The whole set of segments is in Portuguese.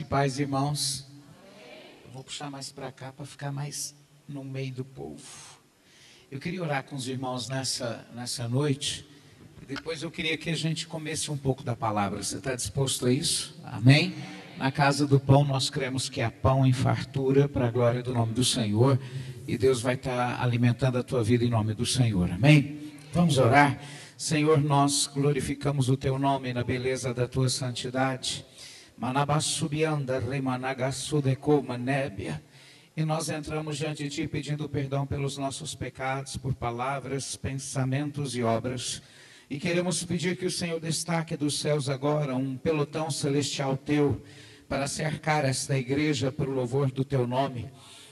paz, irmãos. Eu vou puxar mais para cá para ficar mais no meio do povo. Eu queria orar com os irmãos nessa noite. E depois eu queria que a gente comesse um pouco da palavra. Você está disposto a isso? Amém? Na casa do pão nós cremos que há pão em fartura para a glória do nome do Senhor. E Deus vai estar alimentando a tua vida em nome do Senhor. Amém? Vamos orar. Senhor, nós glorificamos o teu nome na beleza da tua santidade. Manabassubianda, remanagassudeko manébia. E nós entramos diante de ti pedindo perdão pelos nossos pecados, por palavras, pensamentos e obras. E queremos pedir que o Senhor destaque dos céus agora um pelotão celestial teu para cercar esta igreja para o louvor do teu nome,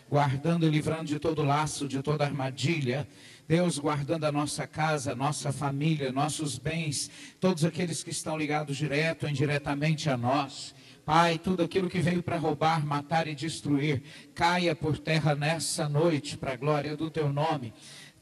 guardando e livrando de todo laço, de toda armadilha. Deus, guardando a nossa casa, a nossa família, nossos bens, todos aqueles que estão ligados direto ou indiretamente a nós. Pai, tudo aquilo que veio para roubar, matar e destruir, caia por terra nessa noite, para a glória do teu nome.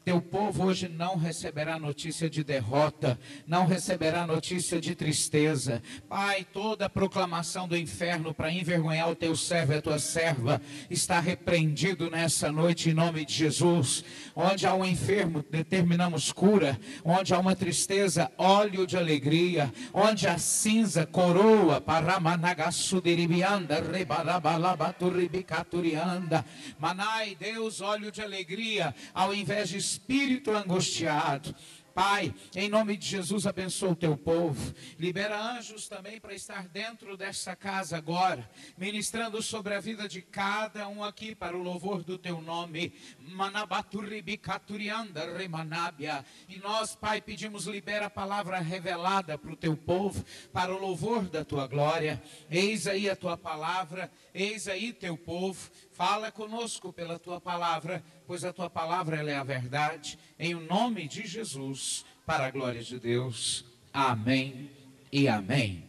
Teu povo hoje não receberá notícia de derrota, não receberá notícia de tristeza. Pai, toda a proclamação do inferno para envergonhar o teu servo e a tua serva está repreendido nessa noite em nome de Jesus. Onde há um enfermo, determinamos cura. Onde há uma tristeza, óleo de alegria. Onde há cinza, coroa. Paramanagasuderibianda, rebarabalabaturibicaturianda. Manai, Deus, óleo de alegria, ao invés de espírito angustiado. Pai, em nome de Jesus, abençoa o teu povo. Libera anjos também para estar dentro dessa casa agora, ministrando sobre a vida de cada um aqui para o louvor do teu nome. Manabaturibicaturianda remanabia. E nós, Pai, pedimos, libera a palavra revelada para o teu povo, para o louvor da tua glória. Eis aí a tua palavra, eis aí teu povo. Fala conosco pela tua palavra, pois a tua palavra ela é a verdade. Em o nome de Jesus, para a glória de Deus. Amém e amém.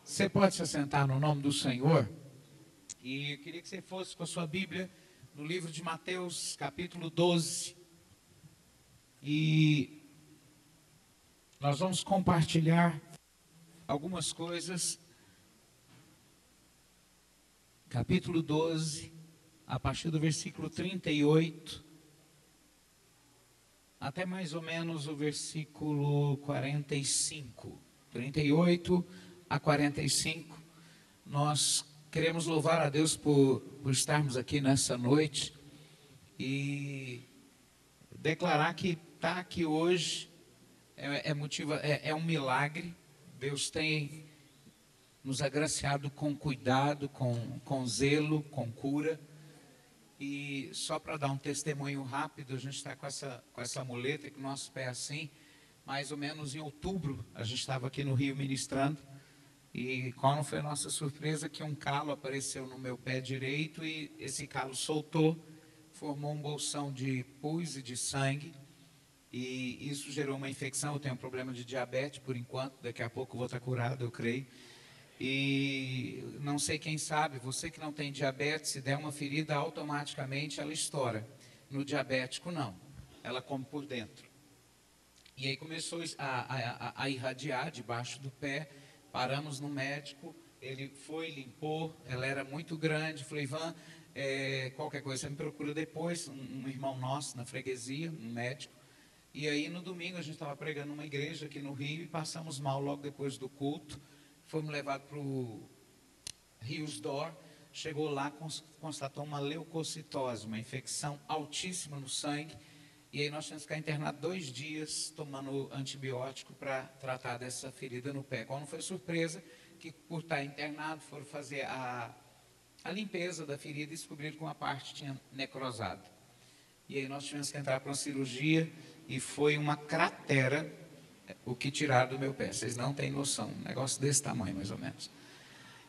Você pode se assentar no nome do Senhor? E eu queria que você fosse com a sua Bíblia no livro de Mateus, capítulo 12. E nós vamos compartilhar algumas coisas. Capítulo 12. A partir do versículo 38, até mais ou menos o versículo 45, 38 a 45, nós queremos louvar a Deus por estarmos aqui nessa noite e declarar que estar aqui hoje é um milagre. Deus tem nos agraciado com cuidado, com zelo, com cura. E só para dar um testemunho rápido, a gente está com essa muleta com o nosso pé assim, mais ou menos em outubro, a gente estava aqui no Rio ministrando, e qual não foi a nossa surpresa que um calo apareceu no meu pé direito, e esse calo soltou, formou um bolsão de pus e de sangue, e isso gerou uma infecção. Eu tenho um problema de diabetes por enquanto, daqui a pouco eu vou estar curado, eu creio. E não sei quem sabe, você que não tem diabetes, se der uma ferida, automaticamente ela estoura. No diabético, não. Ela come por dentro. E aí começou a irradiar debaixo do pé. Paramos no médico, ele foi, limpou. Ela era muito grande. Falei, Ivan, qualquer coisa você me procura depois. Um irmão nosso na freguesia, um médico. E aí no domingo a gente estava pregando numa igreja aqui no Rio e passamos mal logo depois do culto. Fomos levados para o Rios d'Or, chegou lá, constatou uma leucocitose, uma infecção altíssima no sangue, e aí nós tínhamos que ficar internados 2 dias tomando antibiótico para tratar dessa ferida no pé. Qual não foi surpresa que por estar internado foram fazer a limpeza da ferida e descobriram que uma parte tinha necrosado. E aí nós tivemos que entrar para uma cirurgia e foi uma cratera o que tiraram do meu pé. Vocês não têm noção, um negócio desse tamanho mais ou menos.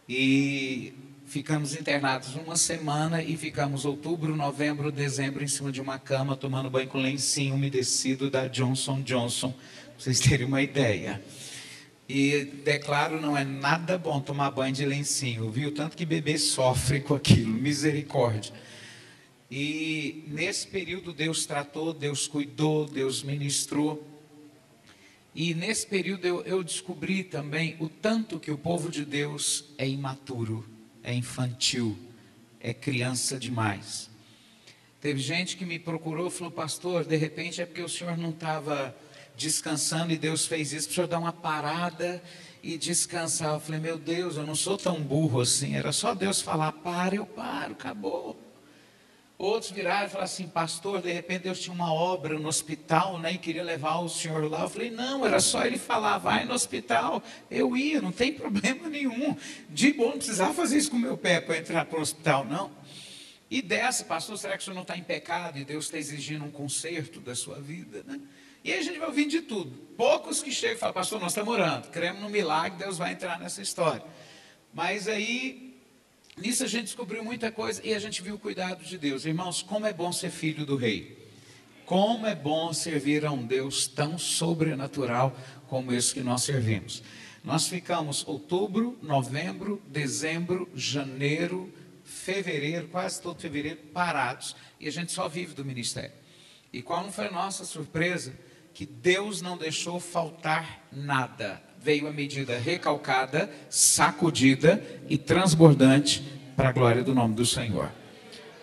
E ficamos internados 1 semana e ficamos outubro, novembro, dezembro em cima de uma cama, tomando banho com lencinho umedecido da Johnson & Johnson, para vocês terem uma ideia. E declaro, não é nada bom tomar banho de lencinho, viu? Tanto que bebê sofre com aquilo, misericórdia. E nesse período Deus tratou, Deus cuidou, Deus ministrou. E nesse período eu descobri também o tanto que o povo de Deus é imaturo. é infantil, é criança demais. Teve gente que me procurou e falou: pastor, de repente é porque o senhor não estava descansando e Deus fez isso para o senhor dar uma parada e descansar. Eu falei: meu Deus, eu não sou tão burro assim, era só Deus falar: para, eu paro, acabou. Outros viraram e falaram assim: pastor, de repente Deus tinha uma obra no hospital, né, e queria levar o senhor lá. Eu falei: não, era só ele falar: vai no hospital. Eu ia, não tem problema nenhum. De bom, não precisava fazer isso com o meu pé para entrar para o hospital, não. E dessa: pastor, será que o senhor não está em pecado e Deus está exigindo um conserto da sua vida, né? E aí a gente vai ouvindo de tudo. Poucos que chegam e falam: pastor, nós estamos orando, cremos no milagre, Deus vai entrar nessa história. Mas aí, nisso a gente descobriu muita coisa e a gente viu o cuidado de Deus. Irmãos, como é bom ser filho do rei. Como é bom servir a um Deus tão sobrenatural como esse que nós servimos. Nós ficamos outubro, novembro, dezembro, janeiro, fevereiro, quase todo fevereiro, parados. E a gente só vive do ministério. E qual não foi a nossa surpresa? Que Deus não deixou faltar nada. Veio a medida recalcada, sacudida e transbordante para a glória do nome do Senhor.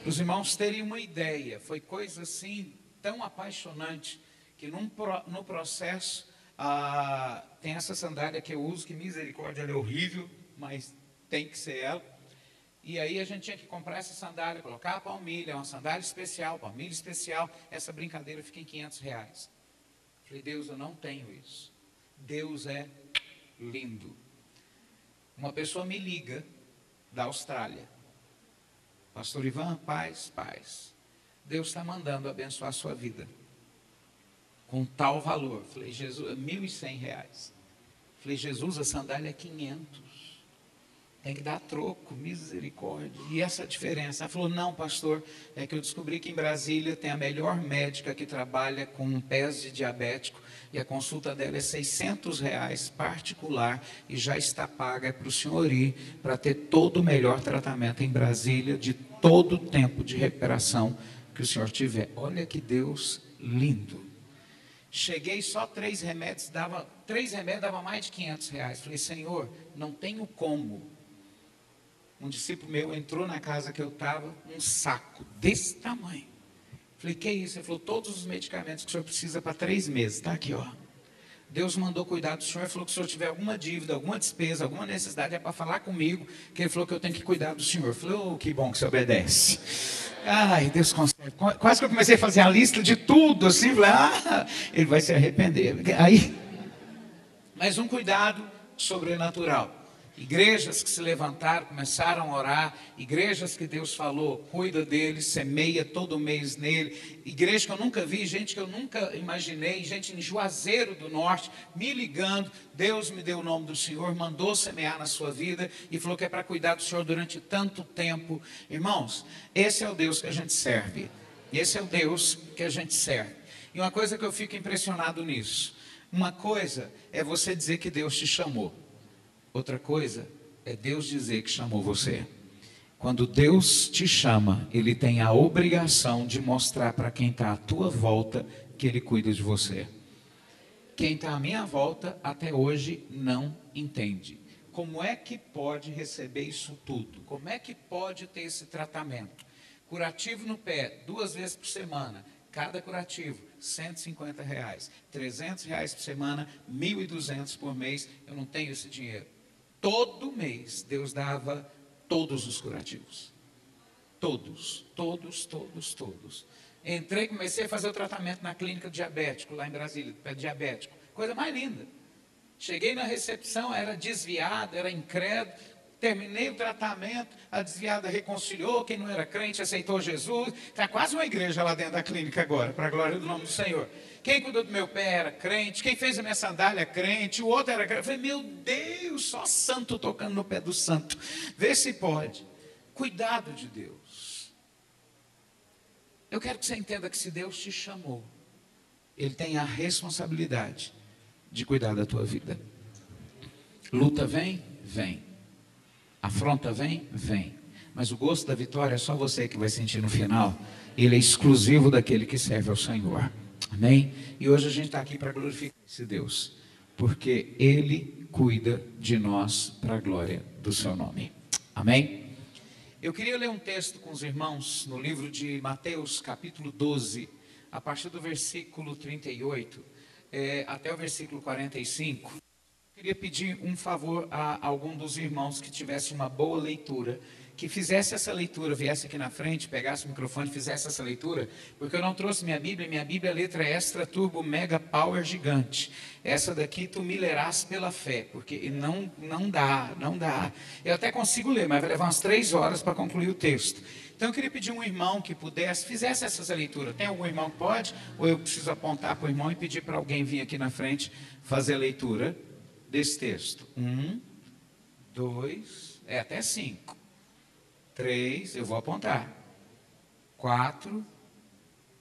Para os irmãos terem uma ideia, foi coisa assim tão apaixonante que no processo tem essa sandália que eu uso, que misericórdia, ela é horrível, mas tem que ser ela. E aí a gente tinha que comprar essa sandália, colocar a palmilha, uma sandália especial, palmilha especial. Essa brincadeira fica em R$500. Falei: Deus, eu não tenho isso. Deus é lindo. Uma pessoa me liga da Austrália: pastor Ivan, paz. Deus está mandando abençoar a sua vida com tal valor. Falei: Jesus, R$1.100. Falei: Jesus, a sandália é 500. Tem que dar troco, misericórdia. E essa diferença? Ela falou: não, pastor, é que eu descobri que em Brasília tem a melhor médica que trabalha com pés de diabético e a consulta dela é R$600 particular e já está paga para o senhor ir para ter todo o melhor tratamento em Brasília, de todo o tempo de recuperação que o senhor tiver. Olha que Deus lindo. Cheguei, só 3 remédios dava mais de R$500. Falei: Senhor, não tenho como. Um discípulo meu entrou na casa que eu estava, um saco desse tamanho. Falei: que é isso? Ele falou: todos os medicamentos que o senhor precisa para 3 meses, está aqui, ó. Deus mandou cuidar do senhor, falou que se o senhor tiver alguma dívida, alguma despesa, alguma necessidade, é para falar comigo, que ele falou que eu tenho que cuidar do senhor. Eu falei: oh, que bom que você obedece. Ai, Deus consegue. Quase que eu comecei a fazer a lista de tudo, assim, falei: ele vai se arrepender. Aí, mas um cuidado sobrenatural. Igrejas que se levantaram, começaram a orar, igrejas que Deus falou: cuida deles, semeia todo mês nele. Igreja que eu nunca vi, gente que eu nunca imaginei, gente em Juazeiro do Norte, me ligando. Deus me deu o nome do Senhor, mandou semear na sua vida e falou que é para cuidar do Senhor durante tanto tempo. Irmãos, esse é o Deus que a gente serve. Esse é o Deus que a gente serve. E uma coisa que eu fico impressionado nisso: uma coisa é você dizer que Deus te chamou. Outra coisa é Deus dizer que chamou você. Quando Deus te chama, Ele tem a obrigação de mostrar para quem está à tua volta que Ele cuida de você. Quem está à minha volta até hoje não entende. Como é que pode receber isso tudo? Como é que pode ter esse tratamento? Curativo no pé, 2 vezes por semana. Cada curativo, R$150. R$300 por semana, R$1.200 por mês. Eu não tenho esse dinheiro. Todo mês, Deus dava todos os curativos. Todos. Entrei, comecei a fazer o tratamento na clínica diabético, lá em Brasília, pé diabético. Coisa mais linda. Cheguei na recepção, era desviado, era incrédulo. Terminei o tratamento, a desviada reconciliou, quem não era crente aceitou Jesus. Está quase uma igreja lá dentro da clínica agora, para a glória do nome do Senhor. Quem cuidou do meu pé era crente, quem fez a minha sandália crente, o outro era crente. Eu falei: meu Deus, só santo tocando no pé do santo. Vê se pode. Cuidado de Deus. Eu quero que você entenda que se Deus te chamou, Ele tem a responsabilidade de cuidar da tua vida. Luta vem? Vem. Afronta vem? Vem. Mas o gosto da vitória é só você que vai sentir no final. Ele é exclusivo daquele que serve ao Senhor. Amém? E hoje a gente está aqui para glorificar esse Deus, porque Ele cuida de nós para a glória do seu nome. Amém? Eu queria ler um texto com os irmãos no livro de Mateus, capítulo 12, a partir do versículo 38 até o versículo 45. Eu queria pedir um favor a algum dos irmãos que tivesse uma boa leitura, que fizesse essa leitura, viesse aqui na frente, pegasse o microfone e fizesse essa leitura, porque eu não trouxe minha Bíblia é letra extra, turbo, mega, power, gigante. Essa daqui tu me lerás pela fé, porque não dá. Eu até consigo ler, mas vai levar umas 3 horas para concluir o texto. Então eu queria pedir um irmão que pudesse, fizesse essa leitura. Tem algum irmão que pode? Ou eu preciso apontar para o irmão e pedir para alguém vir aqui na frente fazer a leitura desse texto? 1, 2, até 5. 3, eu vou apontar. 4,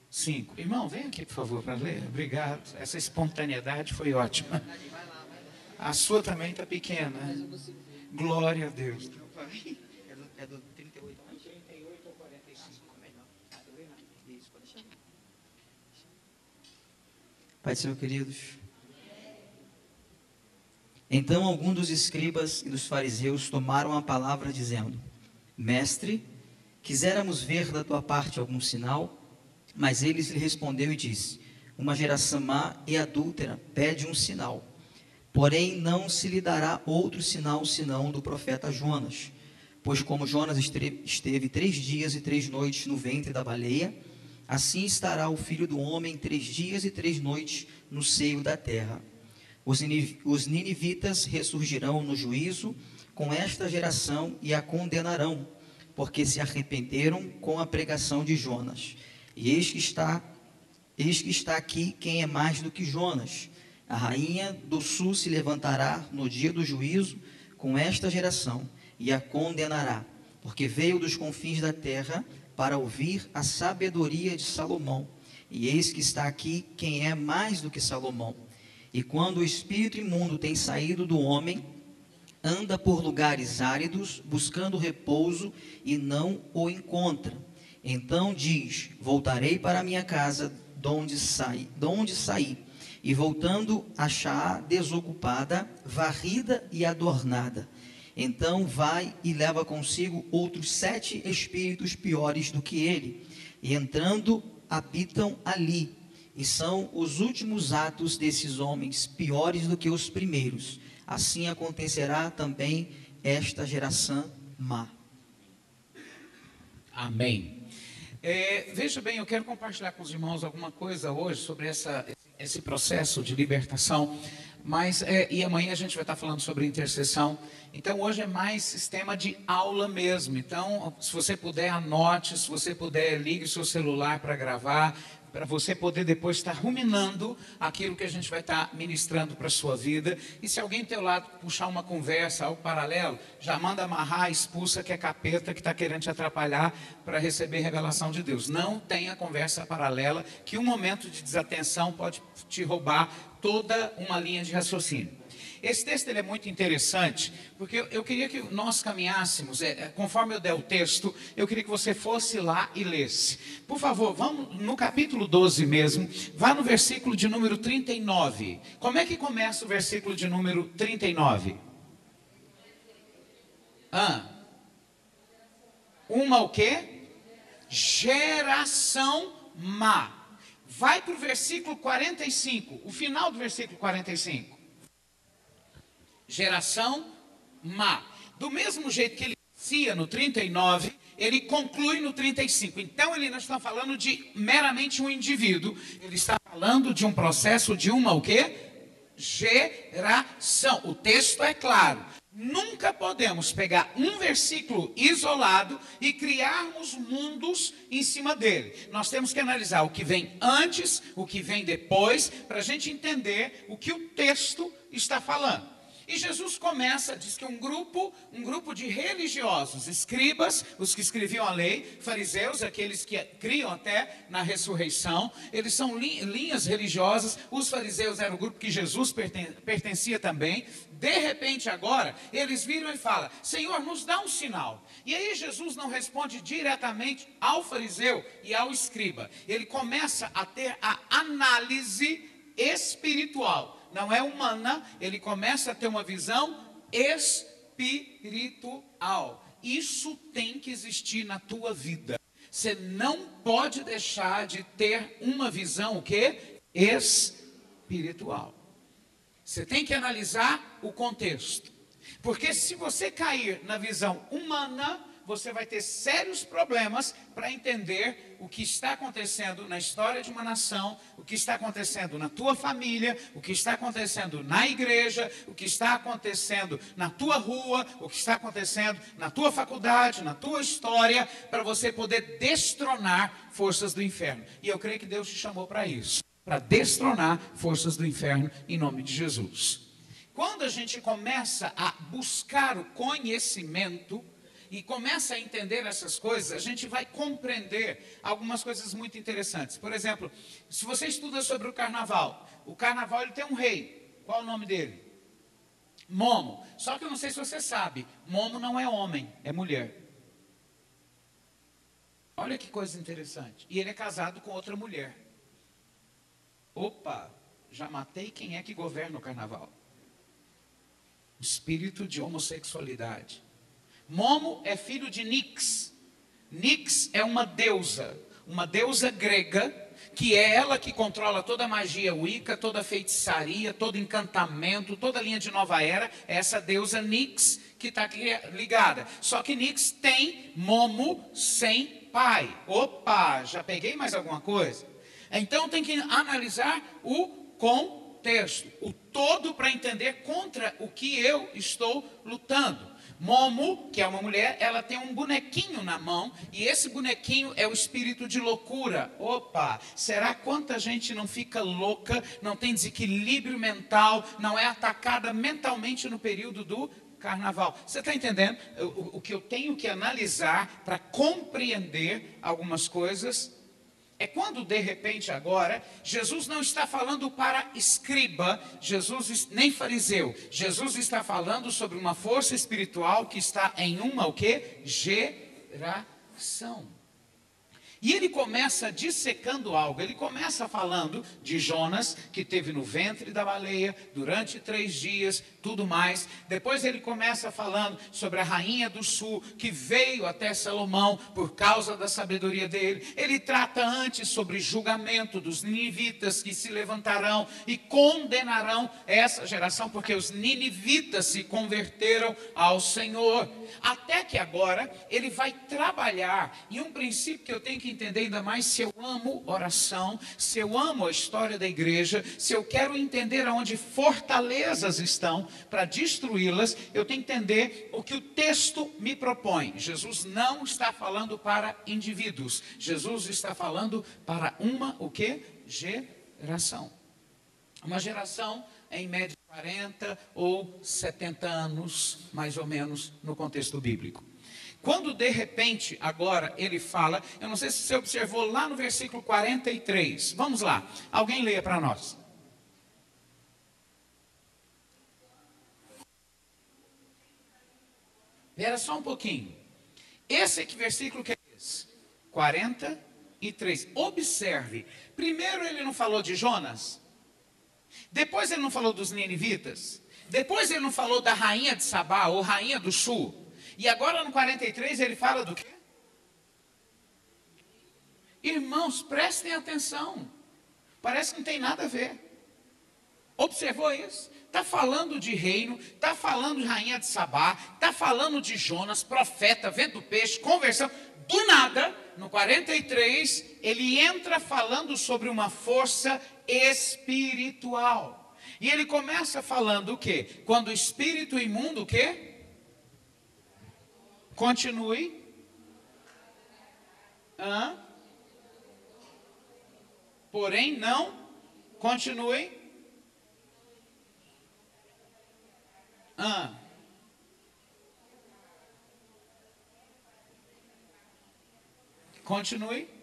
5. Irmão, vem aqui, por favor, para ler. Obrigado. Essa espontaneidade foi ótima. A sua também está pequena. Glória a Deus. É do 38. 38 ou 45. Isso, pode deixar. Pai do Senhor, queridos. Então alguns dos escribas e dos fariseus tomaram a palavra dizendo: Mestre, quiséramos ver da tua parte algum sinal. Mas ele lhe respondeu e disse: Uma geração má e adúltera pede um sinal. Porém não se lhe dará outro sinal senão do profeta Jonas. Pois como Jonas esteve 3 dias e 3 noites no ventre da baleia, assim estará o Filho do Homem 3 dias e 3 noites no seio da terra. Os ninivitas ressurgirão no juízo com esta geração e a condenarão, porque se arrependeram com a pregação de Jonas. E eis que está aqui quem é mais do que Jonas. A rainha do sul se levantará no dia do juízo com esta geração e a condenará, porque veio dos confins da terra para ouvir a sabedoria de Salomão. E eis que está aqui quem é mais do que Salomão. E quando o espírito imundo tem saído do homem, anda por lugares áridos, buscando repouso, e não o encontra. Então diz: Voltarei para a minha casa, de onde saí. E voltando, achar desocupada, varrida e adornada. Então vai e leva consigo outros 7 espíritos piores do que ele, e entrando, habitam ali. E são os últimos atos desses homens piores do que os primeiros. Assim acontecerá também esta geração má. Amém. Veja bem, eu quero compartilhar com os irmãos alguma coisa hoje sobre esse processo de libertação, mas e amanhã a gente vai estar falando sobre intercessão. Então hoje é mais sistema de aula mesmo. Então, se você puder, anote, se você puder, ligue o seu celular para gravar, para você poder depois estar ruminando aquilo que a gente vai estar ministrando para a sua vida. E se alguém do teu lado puxar uma conversa, algo paralelo, já manda amarrar, expulsa, que é capeta que está querendo te atrapalhar para receber revelação de Deus. Não tenha conversa paralela, que um momento de desatenção pode te roubar toda uma linha de raciocínio. Esse texto ele é muito interessante, porque eu queria que nós caminhássemos, conforme eu der o texto, eu queria que você fosse lá e lesse. Por favor, vamos no capítulo 12 mesmo, vá no versículo de número 39. Como é que começa o versículo de número 39? Uma o quê? Geração má. Vai para o versículo 45, o final do versículo 45. Geração má. Do mesmo jeito que ele inicia no 39, ele conclui no 35. Então ele não está falando de meramente um indivíduo, ele está falando de um processo de uma o quê? Geração. O texto é claro. Nunca podemos pegar um versículo isolado e criarmos mundos em cima dele. Nós temos que analisar o que vem antes, o que vem depois, para a gente entender o que o texto está falando. E Jesus começa, diz que um grupo de religiosos, escribas, os que escreviam a lei, fariseus, aqueles que criam até na ressurreição, eles são linhas religiosas. Os fariseus eram o grupo que Jesus pertencia também. De repente agora, eles viram e falam: Senhor, nos dá um sinal. E aí Jesus não responde diretamente ao fariseu e ao escriba. Ele começa a ter a análise espiritual. Não é humana, ele começa a ter uma visão espiritual. isso tem que existir na tua vida. Você não pode deixar de ter uma visão, o quê? Espiritual. Você tem que analisar o contexto. Porque se você cair na visão humana, você vai ter sérios problemas para entender o que está acontecendo na história de uma nação, o que está acontecendo na tua família, o que está acontecendo na igreja, o que está acontecendo na tua rua, o que está acontecendo na tua faculdade, na tua história, para você poder destronar forças do inferno. E eu creio que Deus te chamou para isso, para destronar forças do inferno em nome de Jesus. Quando a gente começa a buscar o conhecimento e começa a entender essas coisas, a gente vai compreender algumas coisas muito interessantes. Por exemplo, se você estuda sobre o carnaval ele tem um rei. Qual é o nome dele? Momo. Só que eu não sei se você sabe, Momo não é homem, é mulher. Olha que coisa interessante. E ele é casado com outra mulher. Opa, já matei quem é que governa o carnaval. O espírito de homossexualidade. Momo é filho de Nix. Nix é uma deusa grega, que é ela que controla toda a magia Wicca, toda a feitiçaria, todo encantamento, toda a linha de nova era, é essa deusa Nix que está ligada. Só que Nix tem Momo sem pai. Opa, já peguei mais alguma coisa? Então tem que analisar o contexto, o todo, para entender contra o que eu estou lutando. Momo, que é uma mulher, ela tem um bonequinho na mão, e esse bonequinho é o espírito de loucura. Opa, será quanta gente não fica louca, não tem desequilíbrio mental, não é atacada mentalmente no período do carnaval? Você está entendendo? O que eu tenho que analisar para compreender algumas coisas é quando, de repente, agora, Jesus não está falando para escriba, nem fariseu. Jesus está falando sobre uma força espiritual que está em uma, o quê? Geração. E ele começa dissecando algo. Ele começa falando de Jonas, que esteve no ventre da baleia durante 3 dias, tudo mais. Depois ele começa falando sobre a rainha do sul, que veio até Salomão por causa da sabedoria dele. Ele trata antes sobre julgamento dos ninivitas, que se levantarão e condenarão essa geração, porque os ninivitas se converteram ao Senhor. Até que agora ele vai trabalhar em um princípio que eu tenho que entender ainda mais. Se eu amo oração, se eu amo a história da igreja, se eu quero entender aonde fortalezas estão para destruí-las, eu tenho que entender o que o texto me propõe. Jesus não está falando para indivíduos, Jesus está falando para uma, o quê? Geração. Uma geração em média 40 ou 70 anos, mais ou menos, no contexto bíblico. Quando de repente, agora, ele fala, eu não sei se você observou lá no versículo 43, vamos lá, alguém leia para nós. Espera só um pouquinho. Esse aqui, versículo que é esse? 43. Observe, primeiro ele não falou de Jonas, depois ele não falou dos ninivitas, depois ele não falou da rainha de Sabá, ou rainha do sul. E agora no 43 ele fala do quê? Irmãos, prestem atenção. Parece que não tem nada a ver. Observou isso? Está falando de reino, está falando de rainha de Sabá, está falando de Jonas, profeta, vento do peixe, conversão. Do nada, no 43, ele entra falando sobre uma força espiritual. E ele começa falando o quê? Quando o espírito imundo, o quê? Continue. Porém, não. Continue. Continue.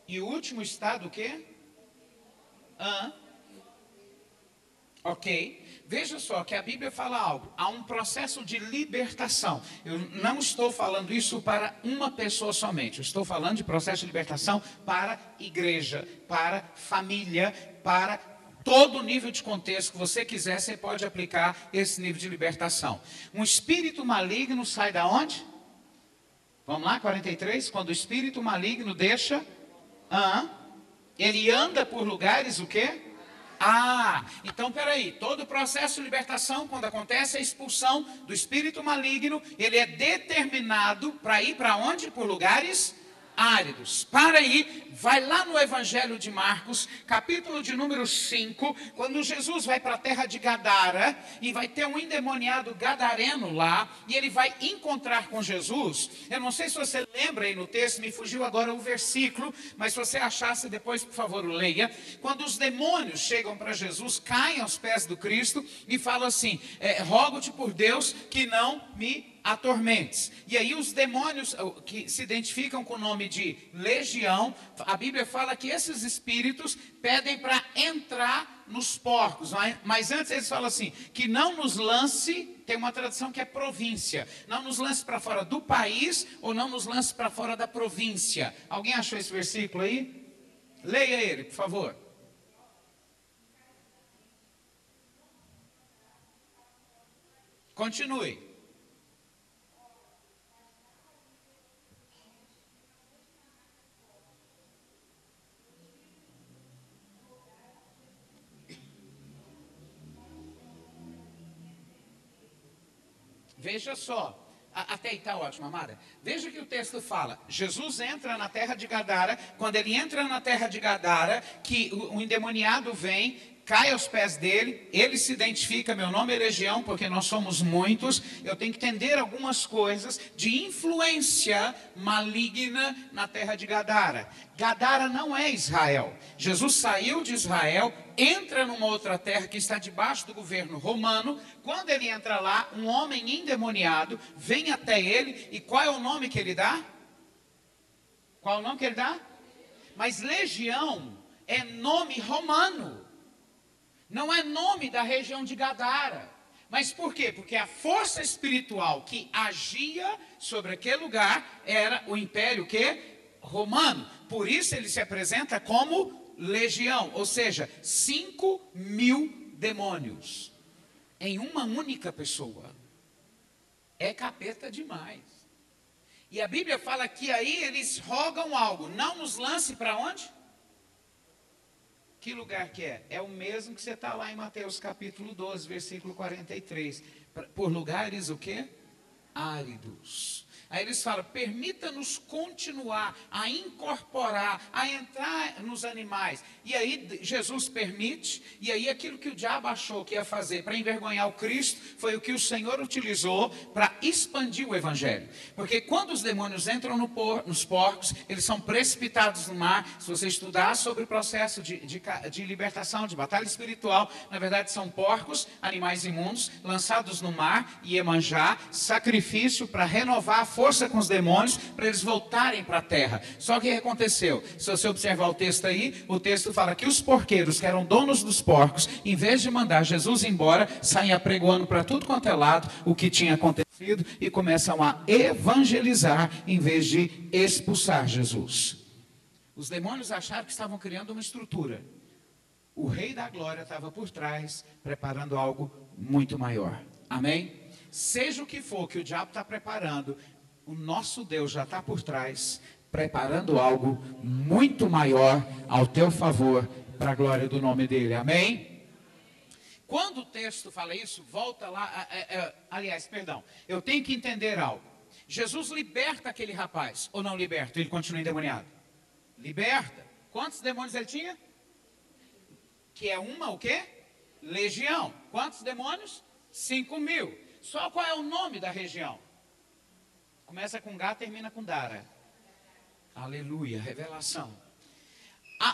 E o último estado, o quê? Ok? Veja só que a Bíblia fala algo. Há um processo de libertação. Eu não estou falando isso para uma pessoa somente. Eu estou falando de processo de libertação para igreja, para família, para todo nível de contexto que você quiser, você pode aplicar esse nível de libertação. Um espírito maligno sai da onde? Vamos lá, 43. Quando o espírito maligno deixa, ele anda por lugares o quê? Então peraí, todo o processo de libertação, quando acontece a expulsão do espírito maligno, ele é determinado para ir para onde? Por lugares áridos. Para aí, vai lá no Evangelho de Marcos, capítulo de número 5, quando Jesus vai para a terra de Gadara, e vai ter um endemoniado gadareno lá, e ele vai encontrar com Jesus. Eu não sei se você lembra aí no texto, me fugiu agora o versículo, mas se você achasse depois, por favor, leia. Quando os demônios chegam para Jesus, caem aos pés do Cristo, e falam assim, rogo-te por Deus que não me atormentes. E aí os demônios que se identificam com o nome de legião, a Bíblia fala que esses espíritos pedem para entrar nos porcos, mas antes eles falam assim, que não nos lance, tem uma tradução que é província, não nos lance para fora do país, ou não nos lance para fora da província. Alguém achou esse versículo aí? Leia ele, por favor. Continue. Veja só, até aí está ótimo, amada. Veja que o texto fala, Jesus entra na terra de Gadara, quando ele entra na terra de Gadara, que o endemoniado vem, cai aos pés dele, ele se identifica, meu nome é legião, porque nós somos muitos, eu tenho que entender algumas coisas de influência maligna na terra de Gadara. Gadara não é Israel. Jesus saiu de Israel, entra numa outra terra que está debaixo do governo romano. Quando ele entra lá, um homem endemoniado vem até ele, e qual é o nome que ele dá? Qual é o nome que ele dá? Mas legião é nome romano. Não é nome da região de Gadara. Mas por quê? Porque a força espiritual que agia sobre aquele lugar era o império romano. Por isso ele se apresenta como legião. Ou seja, 5.000 demônios em uma única pessoa. É capeta demais. E a Bíblia fala que aí eles rogam algo. Não nos lance para onde? Que lugar que é? É o mesmo que você está lá em Mateus capítulo 12, versículo 43. Por lugares o quê? Áridos. Aí eles falam, permita-nos continuar a incorporar, a entrar nos animais. E aí Jesus permite, e aí aquilo que o diabo achou que ia fazer para envergonhar o Cristo, foi o que o Senhor utilizou para expandir o Evangelho. Porque quando os demônios entram nos porcos, eles são precipitados no mar. Se você estudar sobre o processo de libertação, de batalha espiritual, na verdade são porcos, animais imundos, lançados no mar, Iemanjá, sacrifício para renovar a força com os demônios, para eles voltarem para a terra. Só que o que aconteceu? Se você observar o texto aí, o texto fala que os porqueiros, que eram donos dos porcos, em vez de mandar Jesus embora, saem apregoando para tudo quanto é lado o que tinha acontecido e começam a evangelizar em vez de expulsar Jesus. Os demônios acharam que estavam criando uma estrutura. O Rei da Glória estava por trás, preparando algo muito maior. Amém? Seja o que for que o diabo está preparando, o nosso Deus já está por trás, preparando algo muito maior ao teu favor, para a glória do nome dele. Amém? Quando o texto fala isso, volta lá, eu tenho que entender algo. Jesus liberta aquele rapaz, ou não liberta? Ele continua endemoniado? Liberta. Quantos demônios ele tinha? Que é o quê? Legião. Quantos demônios? 5.000. Só qual é o nome da região? Começa com Gá, termina com Dara. Aleluia, revelação.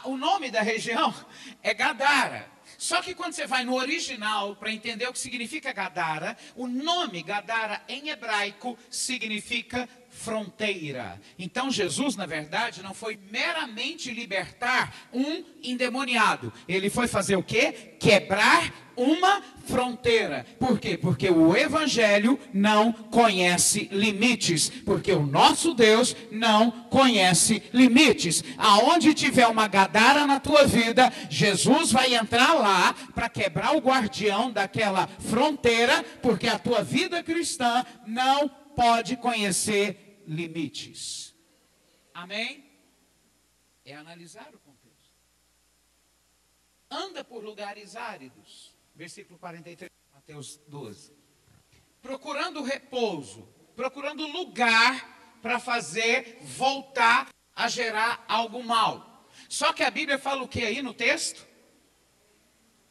O nome da região é Gadara. Só que quando você vai no original, para entender o que significa Gadara, o nome Gadara em hebraico significa fronteira. Então Jesus, na verdade, não foi meramente libertar um endemoniado. Ele foi fazer o quê? Quebrar uma fronteira. Por quê? Porque o evangelho não conhece limites. Porque o nosso Deus não conhece limites. Aonde tiver uma Gadara na tua vida, Jesus vai entrar lá para quebrar o guardião daquela fronteira, porque a tua vida cristã não pode conhecer limites. Amém? É analisar o contexto. Anda por lugares áridos. Versículo 43, Mateus 12. Procurando repouso, procurando lugar para fazer voltar a gerar algo mal. Só que a Bíblia fala o que aí no texto?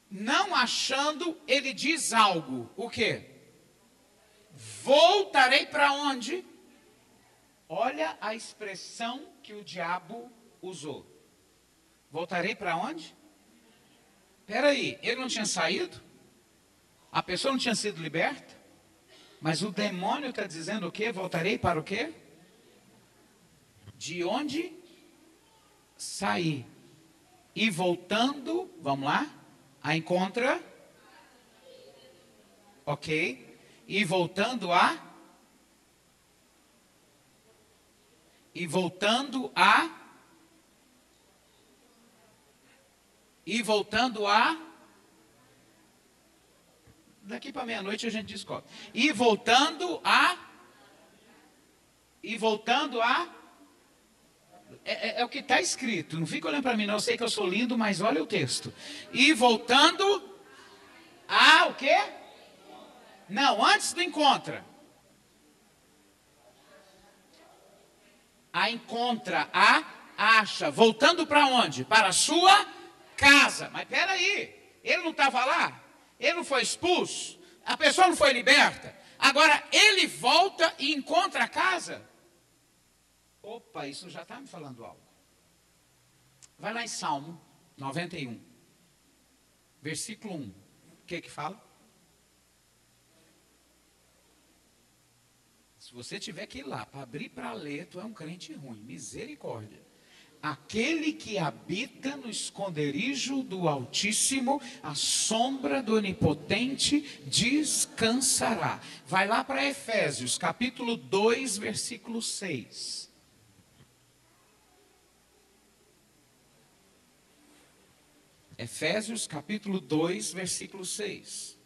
Não achando, ele diz algo. O quê? Voltarei para onde? Olha a expressão que o diabo usou. Voltarei para onde? Espera aí, ele não tinha saído? A pessoa não tinha sido liberta? Mas o demônio está dizendo o quê? Voltarei para o quê? De onde saí. E voltando, vamos lá, a encontra. Ok. E voltando a. E voltando a. E voltando a. Daqui para meia-noite a gente descobre. E voltando a. E voltando a. É o que está escrito. Não fica olhando para mim, não. Eu sei que eu sou lindo, mas olha o texto. E voltando a o quê? Não, antes do encontra. A encontra, a acha. Voltando para onde? Para a sua casa. Mas espera aí, ele não estava lá? Ele não foi expulso? A pessoa não foi liberta? Agora ele volta e encontra a casa? Opa, isso já está me falando algo. Vai lá em Salmo 91, versículo 1. O que fala? Se você tiver que ir lá para abrir para ler, tu é um crente ruim. Misericórdia. Aquele que habita no esconderijo do Altíssimo, a sombra do Onipotente descansará. Vai lá para Efésios, capítulo 2, versículo 6. Efésios, capítulo 2, versículo 6.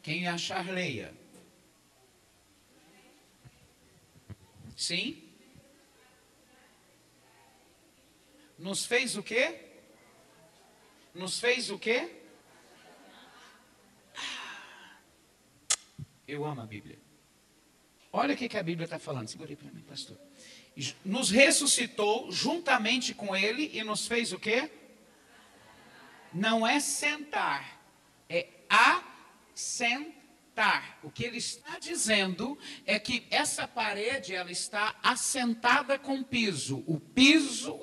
Quem achar, leia. Sim? Nos fez o quê? Nos fez o quê? Eu amo a Bíblia. Olha o que a Bíblia está falando. Segurei para mim, pastor. Nos ressuscitou juntamente com Ele e nos fez o quê? Não é sentar, é assentar. O que ele está dizendo é que essa parede ela está assentada com piso. O piso,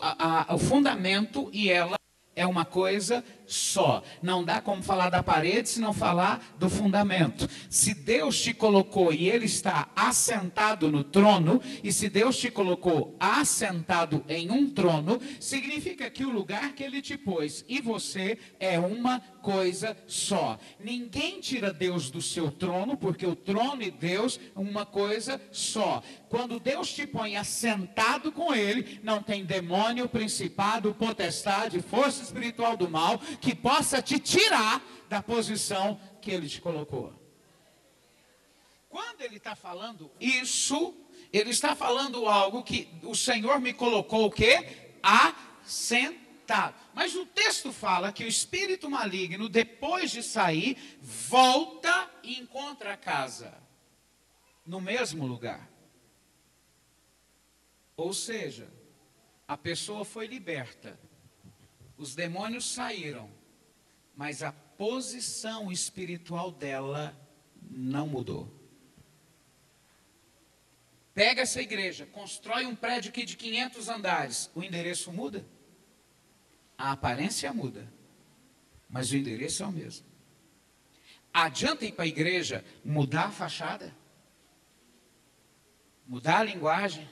o fundamento e ela é uma coisa só. Não dá como falar da parede se não falar do fundamento. Se Deus te colocou e Ele está assentado no trono, e se Deus te colocou assentado em um trono, significa que o lugar que Ele te pôs e você é uma coisa só. Ninguém tira Deus do seu trono, porque o trono e Deus é uma coisa só. Quando Deus te põe assentado com Ele, não tem demônio, principado, potestade, força espiritual do mal que possa te tirar da posição que Ele te colocou. Quando Ele está falando isso, Ele está falando algo que o Senhor me colocou o quê? Assentado. Mas o texto fala que o espírito maligno, depois de sair, volta e encontra a casa no mesmo lugar. Ou seja, a pessoa foi liberta, os demônios saíram, mas a posição espiritual dela não mudou. Pega essa igreja, constrói um prédio aqui de 500 andares, o endereço muda? A aparência muda, mas o endereço é o mesmo. Adianta ir para a igreja mudar a fachada? mudar a linguagem,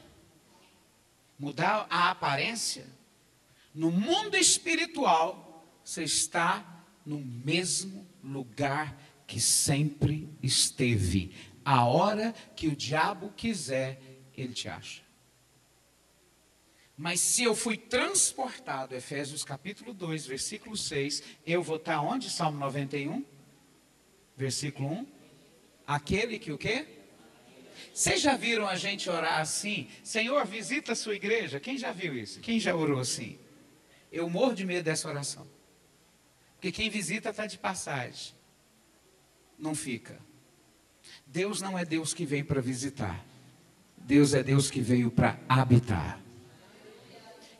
mudar a aparência. No mundo espiritual, você está no mesmo lugar que sempre esteve. A hora que o diabo quiser, ele te acha. Mas se eu fui transportado, Efésios capítulo 2, versículo 6, eu vou estar onde? Salmo 91, versículo 1. Aquele que o quê? Vocês já viram a gente orar assim? Senhor, visita a sua igreja. Quem já viu isso? Quem já orou assim? Eu morro de medo dessa oração. Porque quem visita está de passagem. Não fica. Deus não é Deus que veio para visitar. Deus é Deus que veio para habitar.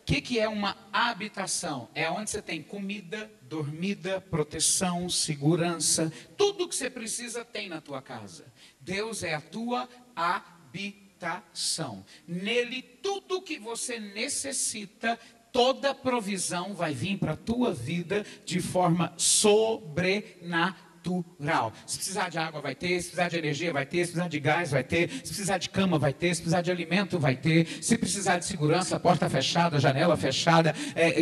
O que é uma habitação? É onde você tem comida, dormida, proteção, segurança. Tudo que você precisa tem na tua casa. Deus é a tua habitação. Nele, tudo que você necessita, toda provisão vai vir para a tua vida de forma sobrenatural. Se precisar de água vai ter, se precisar de energia vai ter, se precisar de gás vai ter, se precisar de cama vai ter, se precisar de alimento vai ter, se precisar de segurança, porta fechada, janela fechada,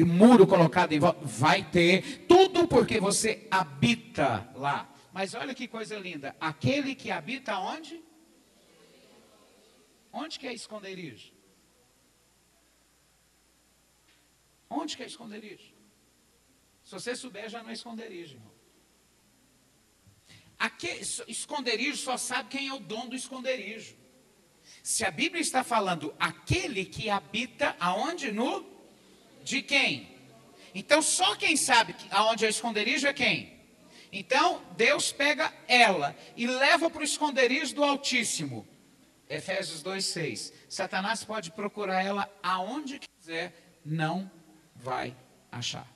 muro colocado em volta, vai ter, tudo porque você habita lá. Mas olha que coisa linda, aquele que habita onde? Onde que é esconderijo? Onde que é esconderijo? Se você souber, já não é esconderijo, irmão. Esconderijo só sabe quem é o dono do esconderijo. Se a Bíblia está falando aquele que habita aonde? De quem? Então só quem sabe aonde é o esconderijo é quem? Então Deus pega ela e leva para o esconderijo do Altíssimo. Efésios 2:6. Satanás pode procurar ela aonde quiser, não vai achar.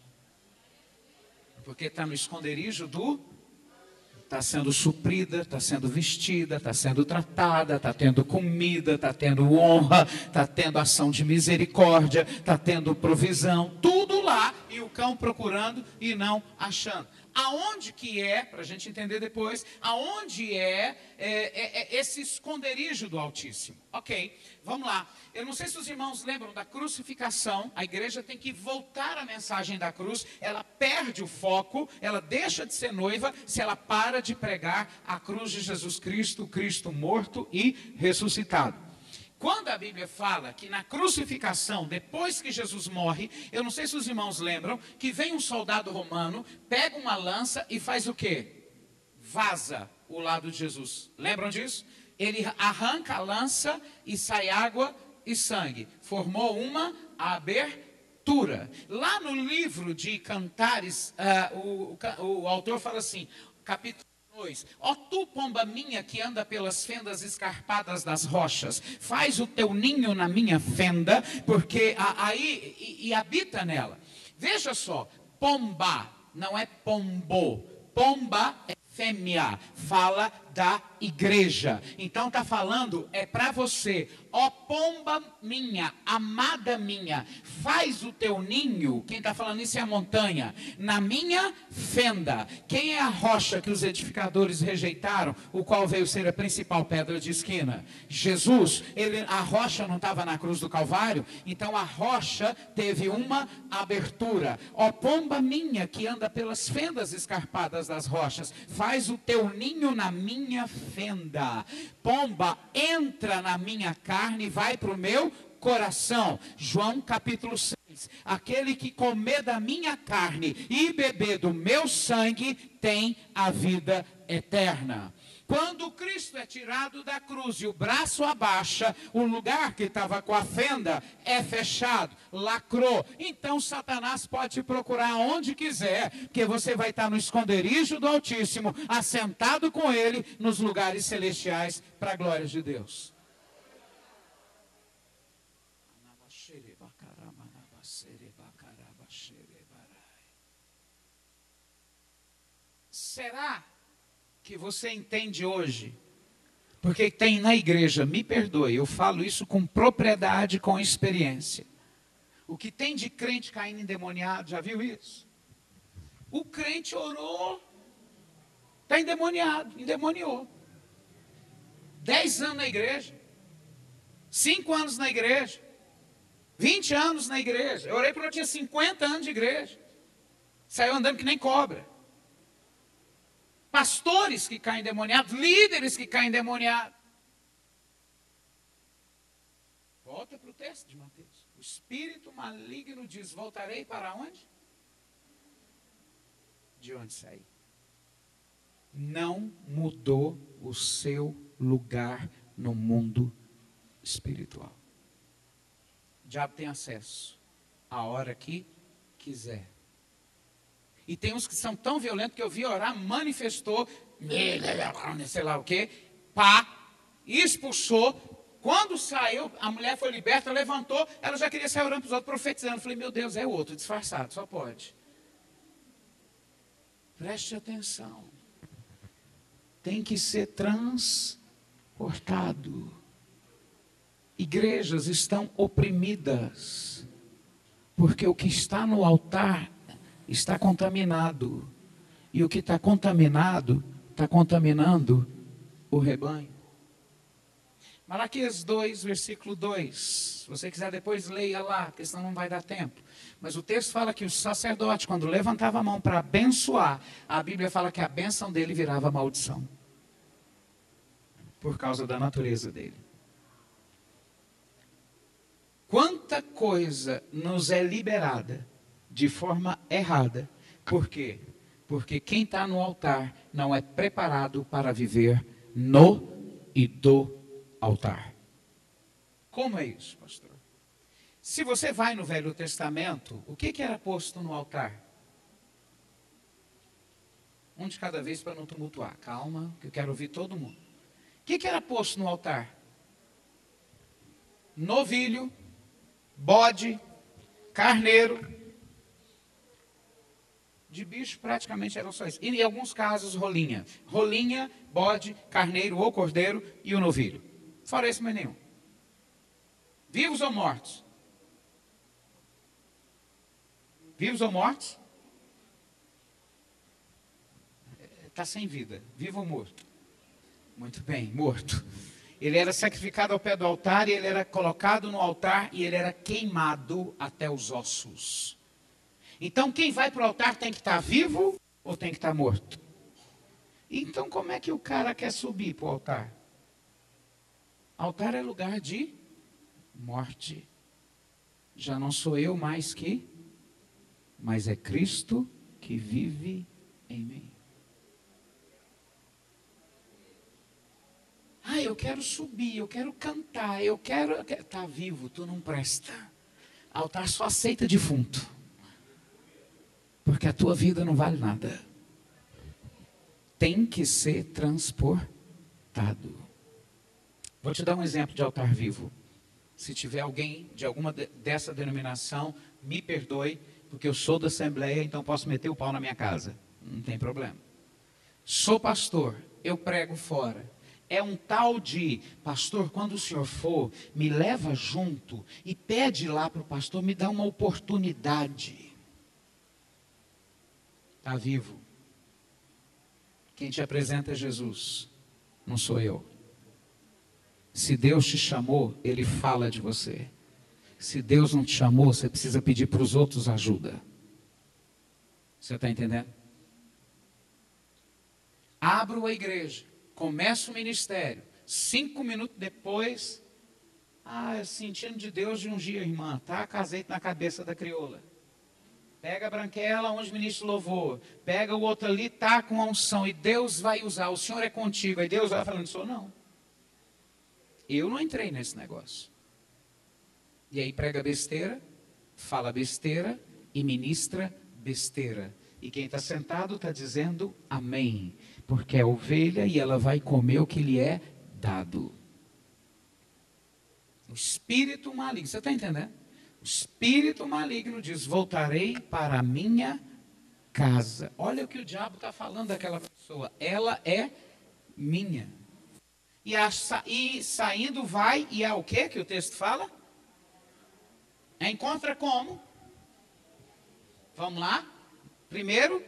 Porque está no esconderijo está sendo suprida, está sendo vestida, está sendo tratada, está tendo comida, está tendo honra, está tendo ação de misericórdia, está tendo provisão, tudo lá, e o cão procurando e não achando. Aonde que é, para a gente entender depois, aonde é esse esconderijo do Altíssimo? Ok, vamos lá. Eu não sei se os irmãos lembram da crucificação, a igreja tem que voltar à mensagem da cruz, ela perde o foco, ela deixa de ser noiva, se ela para de pregar a cruz de Jesus Cristo, Cristo morto e ressuscitado. Quando a Bíblia fala que na crucificação, depois que Jesus morre, eu não sei se os irmãos lembram, que vem um soldado romano, pega uma lança e faz o quê? Vaza o lado de Jesus. Lembram disso? Ele arranca a lança e sai água e sangue. Formou uma abertura. Lá no livro de Cantares, o autor fala assim, capítulo 2. Ó tu, pomba minha, que anda pelas fendas escarpadas das rochas, faz o teu ninho na minha fenda, porque aí habita nela. Veja só, pomba não é pombo, pomba é fêmea, fala da igreja. Então está falando, é para você, ó pomba minha, amada minha, faz o teu ninho, quem está falando isso é a montanha, na minha fenda. Quem é a rocha que os edificadores rejeitaram, o qual veio ser a principal pedra de esquina? Jesus. A rocha não estava na cruz do Calvário, então a rocha teve uma abertura. Ó pomba minha, que anda pelas fendas escarpadas das rochas, faz o teu ninho na minha fenda. Pomba, entra na minha carne e vai para o meu coração. João capítulo 6. Aquele que comer da minha carne e beber do meu sangue tem a vida eterna. Quando Cristo é tirado da cruz e o braço abaixa, o lugar que estava com a fenda é fechado, lacrou. Então Satanás pode te procurar onde quiser, porque você vai estar no esconderijo do Altíssimo, assentado com ele nos lugares celestiais, para a glória de Deus. Será que você entende hoje? Porque tem na igreja, me perdoe, eu falo isso com propriedade, com experiência. O que tem de crente caindo endemoniado, já viu isso? O crente orou, está endemoniado, endemoniou. 10 anos na igreja, 5 anos na igreja. 20 anos na igreja. Eu orei porque eu tinha 50 anos de igreja. Saiu andando que nem cobra. Pastores que caem endemoniados, líderes que caem endemoniados. Volta para o texto de Mateus. O espírito maligno diz: voltarei para onde? De onde saí. Não mudou o seu lugar no mundo espiritual. O diabo tem acesso a hora que quiser. E tem uns que são tão violentos que eu vi orar, manifestou, sei lá o quê, pá, expulsou. Quando saiu, a mulher foi liberta, levantou, ela já queria sair orando para os outros, profetizando. Eu falei, meu Deus, é outro, disfarçado, só pode. Preste atenção. Tem que ser transportado. Igrejas estão oprimidas, porque o que está no altar está contaminado. E o que está contaminado, está contaminando o rebanho. Malaquias 2, versículo 2. Se você quiser depois leia lá, porque senão não vai dar tempo. Mas o texto fala que o sacerdote, quando levantava a mão para abençoar, a Bíblia fala que a bênção dele virava maldição. Por causa da natureza dele. Quanta coisa nos é liberada de forma errada. Por quê? Porque quem está no altar não é preparado para viver no e do altar. Como é isso, pastor? Se você vai no Velho Testamento, o que era posto no altar? Um de cada vez para não tumultuar. Calma, que eu quero ouvir todo mundo. O que era posto no altar? Novilho, bode, carneiro. De bicho praticamente eram só isso. E em alguns casos rolinha. Rolinha, bode, carneiro ou cordeiro e o novilho. Fora esse mais nenhum. Vivos ou mortos? Vivos ou mortos? Está sem vida. Vivo ou morto? Muito bem, morto. Ele era sacrificado ao pé do altar, e ele era colocado no altar, e ele era queimado até os ossos. Então, quem vai para o altar tem que estar vivo ou tem que estar morto? Então, como é que o cara quer subir para o altar? Altar é lugar de morte. Já não sou eu mais que, mas é Cristo que vive em mim. Ah, eu quero subir, eu quero cantar, eu quero... Está vivo, tu não presta. Altar só aceita defunto. Porque a tua vida não vale nada. Tem que ser transportado. Vou te dar um exemplo de altar vivo. Se tiver alguém de alguma dessa denominação, me perdoe, porque eu sou da Assembleia, então posso meter o pau na minha casa. Não tem problema. Sou pastor, eu prego fora. É um tal de, pastor, quando o senhor for, me leva junto e pede lá para o pastor, me dá uma oportunidade. Está vivo. Quem te apresenta é Jesus, não sou eu. Se Deus te chamou, Ele fala de você. Se Deus não te chamou, você precisa pedir para os outros ajuda. Você está entendendo? Abro a igreja, começo o ministério. 5 minutos depois, sentindo de Deus de ungir a irmã, taca azeite na cabeça da crioula. Pega a branquela, onde ministra louvor. Pega o outro ali, tá com a unção. E Deus vai usar. O Senhor é contigo. Aí Deus vai falando, sou não. Eu não entrei nesse negócio. E aí prega besteira, fala besteira e ministra besteira. E quem está sentado está dizendo amém. Porque é ovelha e ela vai comer o que lhe é dado. O espírito maligno. Você está entendendo? O espírito maligno diz, voltarei para a minha casa. Olha o que o diabo está falando daquela pessoa. Ela é minha. E saindo vai, e há o que o texto fala? Encontra como? Vamos lá? Primeiro,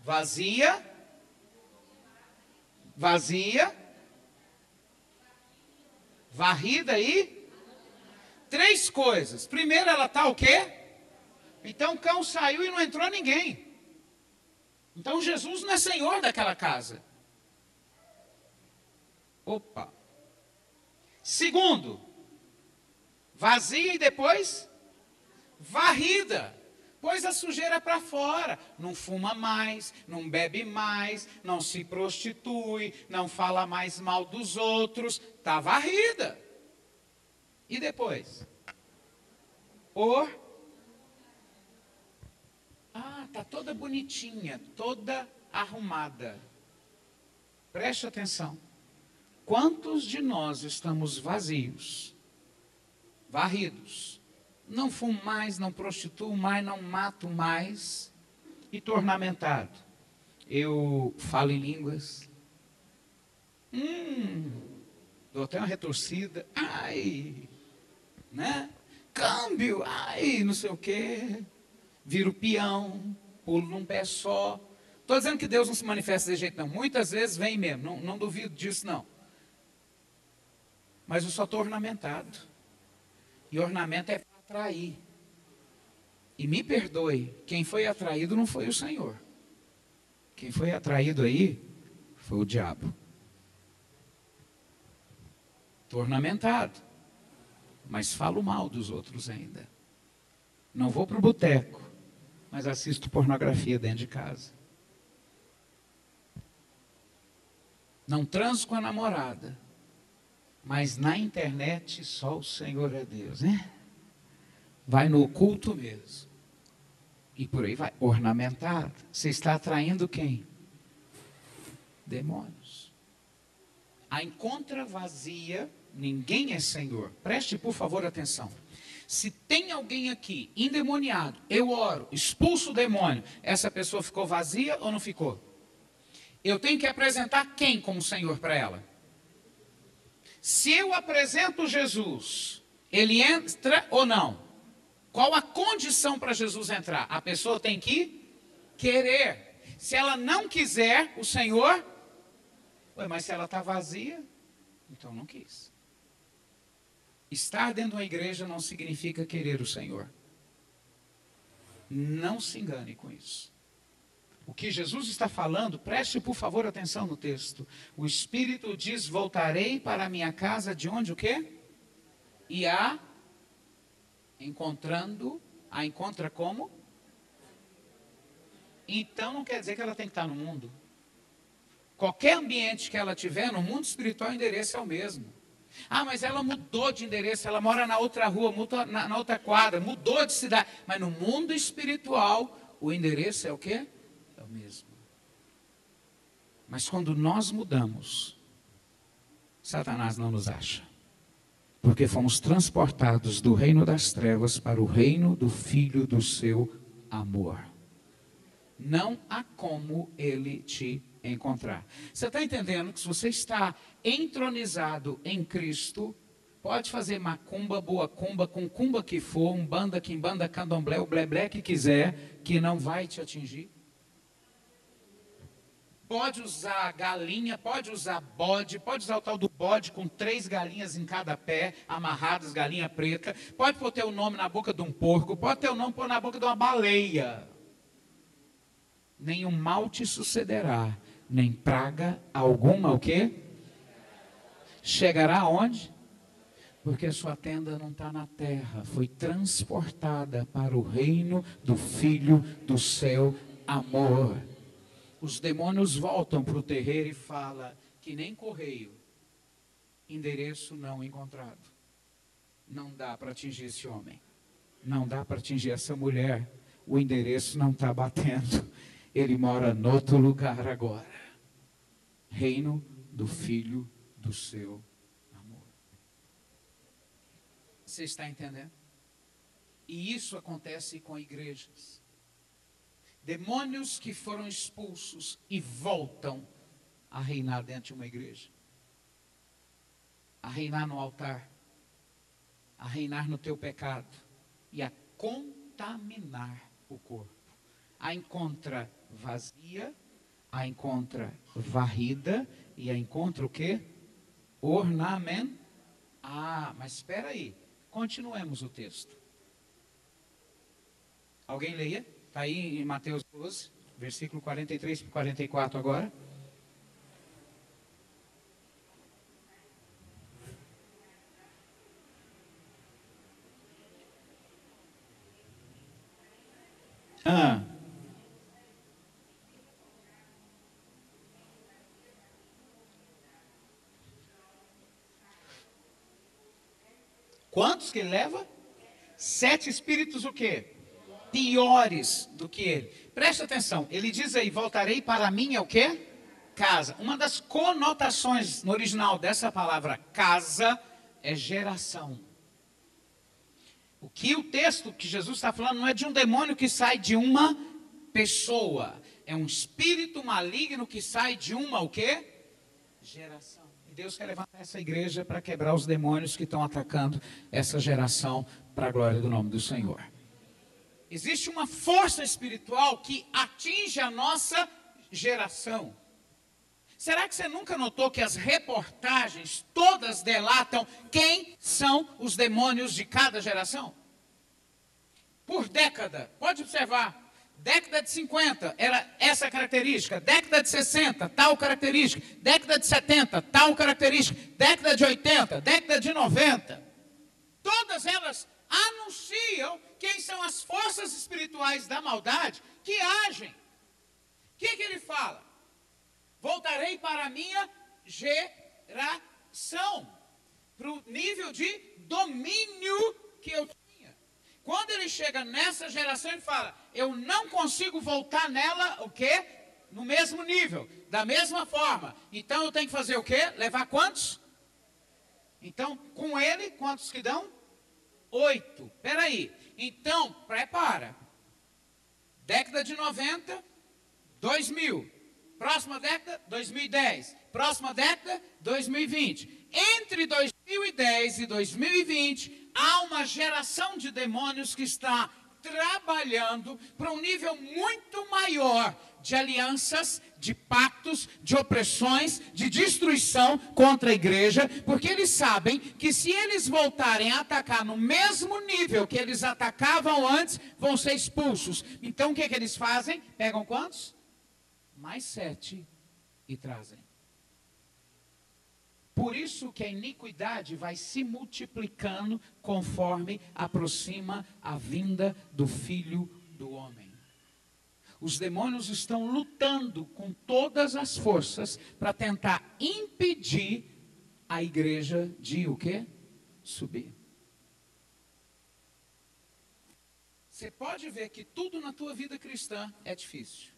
vazia, varrida e 3 coisas. Primeiro, ela está o quê? Então o cão saiu e não entrou ninguém. Então Jesus não é senhor daquela casa. Opa. Segundo, vazia e depois varrida. Pôs a sujeira para fora. Não fuma mais, não bebe mais, não se prostitui, não fala mais mal dos outros. Está varrida. E depois? Está toda bonitinha, toda arrumada. Preste atenção. Quantos de nós estamos vazios, varridos? Não fumo mais, não prostituo mais, não mato mais. E estou ornamentado. Eu falo em línguas. Dou até uma retorcida. Ai, né? Câmbio, ai, não sei o quê. Viro peão, pulo num pé só. Estou dizendo que Deus não se manifesta desse jeito, não. Muitas vezes vem mesmo, não duvido disso, não. Mas eu só estou ornamentado. E ornamento é para atrair. E me perdoe, quem foi atraído não foi o Senhor. Quem foi atraído aí foi o diabo. Estou ornamentado, mas falo mal dos outros ainda. Não vou para o boteco, mas assisto pornografia dentro de casa. Não transo com a namorada, mas na internet só o Senhor é Deus, né? Vai no oculto mesmo. E por aí vai, ornamentado. Você está atraindo quem? Demônios. A encontra vazia, ninguém é Senhor. Preste, por favor, atenção. Se tem alguém aqui endemoniado, eu oro, expulso o demônio, essa pessoa ficou vazia ou não ficou? Eu tenho que apresentar quem como Senhor para ela? Se eu apresento Jesus, ele entra ou não? Qual a condição para Jesus entrar? A pessoa tem que querer. Se ela não quiser, o Senhor... mas se ela está vazia, então não quis. Estar dentro de uma igreja não significa querer o Senhor. Não se engane com isso. O que Jesus está falando, preste por favor atenção no texto. O Espírito diz, voltarei para a minha casa, de onde o quê? E a encontra como? Então não quer dizer que ela tem que estar no mundo. Qualquer ambiente que ela tiver, no mundo espiritual o endereço é o mesmo. Mas ela mudou de endereço, ela mora na outra rua, na outra quadra, mudou de cidade. Mas no mundo espiritual, o endereço é o quê? É o mesmo. Mas quando nós mudamos, Satanás não nos acha. Porque fomos transportados do reino das trevas para o reino do Filho do seu amor. Não há como ele te encontrar. Você está entendendo que se você está entronizado em Cristo, pode fazer macumba, boa cumba, com cumba que for, umbanda, quimbanda, candomblé, o bleblé que quiser, que não vai te atingir? Pode usar galinha, pode usar bode, pode usar o tal do bode com 3 galinhas em cada pé, amarradas, galinha preta. Pode pôr teu nome na boca de um porco, pode ter o nome pôr na boca de uma baleia. Nenhum mal te sucederá, nem praga alguma, o quê? Chegará aonde? Porque a sua tenda não está na terra, foi transportada para o reino do Filho do seu amor. Os demônios voltam para o terreiro e falam que nem correio, endereço não encontrado. Não dá para atingir esse homem, não dá para atingir essa mulher, o endereço não está batendo, ele mora em outro lugar agora. Reino do Filho do seu amor. Você está entendendo? E isso acontece com igrejas. Demônios que foram expulsos e voltam a reinar dentro de uma igreja. A reinar no altar. A reinar no teu pecado. E a contaminar o corpo. A encontra vazia, a encontra varrida e a encontra o quê? Ornamentada. Ah, mas espera aí. Continuemos o texto. Alguém leia? Está aí em Mateus 12, versículo 43 para 44 agora. Ah. Quantos que ele leva? 7 espíritos o quê? Piores do que ele. Presta atenção, ele diz aí, voltarei para a minha o quê? Casa. Uma das conotações no original dessa palavra casa é geração. O que o texto que Jesus está falando não é de um demônio que sai de uma pessoa. É um espírito maligno que sai de uma o quê? Geração. E Deus quer levantar essa igreja para quebrar os demônios que estão atacando essa geração para a glória do nome do Senhor. Existe uma força espiritual que atinge a nossa geração. Será que você nunca notou que as reportagens todas delatam quem são os demônios de cada geração? Por década, pode observar. Década de 50 era essa característica, década de 60, tal característica, década de 70, tal característica, década de 80, década de 90. Todas elas anunciam quem são as forças espirituais da maldade que agem. O que ele fala? Voltarei para a minha geração, para o nível de domínio que eu tinha. Quando ele chega nessa geração, ele fala, eu não consigo voltar nela, o quê? No mesmo nível, da mesma forma. Então eu tenho que fazer o quê? Levar quantos? Então, com ele, quantos que dão? 8. Peraí. Então, prepara. Década de 90, 2000. Próxima década, 2010. Próxima década, 2020. Entre 2010 e 2020, há uma geração de demônios que está trabalhando para um nível muito maior de alianças, de pactos, de opressões, de destruição contra a igreja, porque eles sabem que se eles voltarem a atacar no mesmo nível que eles atacavam antes, vão ser expulsos. Então o que eles fazem? Pegam quantos? Mais 7 e trazem. Por isso que a iniquidade vai se multiplicando conforme aproxima a vinda do Filho do Homem. Os demônios estão lutando com todas as forças para tentar impedir a igreja de o quê? Subir. Você pode ver que tudo na tua vida cristã é difícil.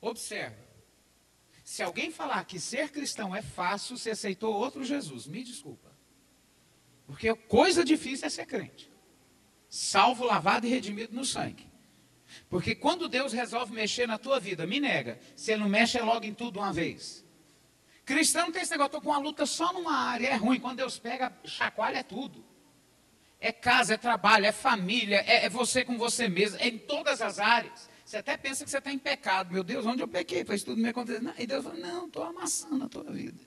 Observa. Se alguém falar que ser cristão é fácil, você aceitou outro Jesus. Me desculpa. Porque coisa difícil é ser crente. Salvo, lavado e redimido no sangue. Porque quando Deus resolve mexer na tua vida, me nega. Se Ele não mexe, é logo em tudo uma vez. Cristão não tem esse negócio, estou com uma luta só numa área. É ruim, quando Deus pega, chacoalha é tudo. É casa, é trabalho, é família, é você com você mesmo, é em todas as áreas. Você até pensa que você está em pecado. Meu Deus, onde eu pequei? Para isso tudo me acontecer. E Deus fala, não, estou amassando a tua vida.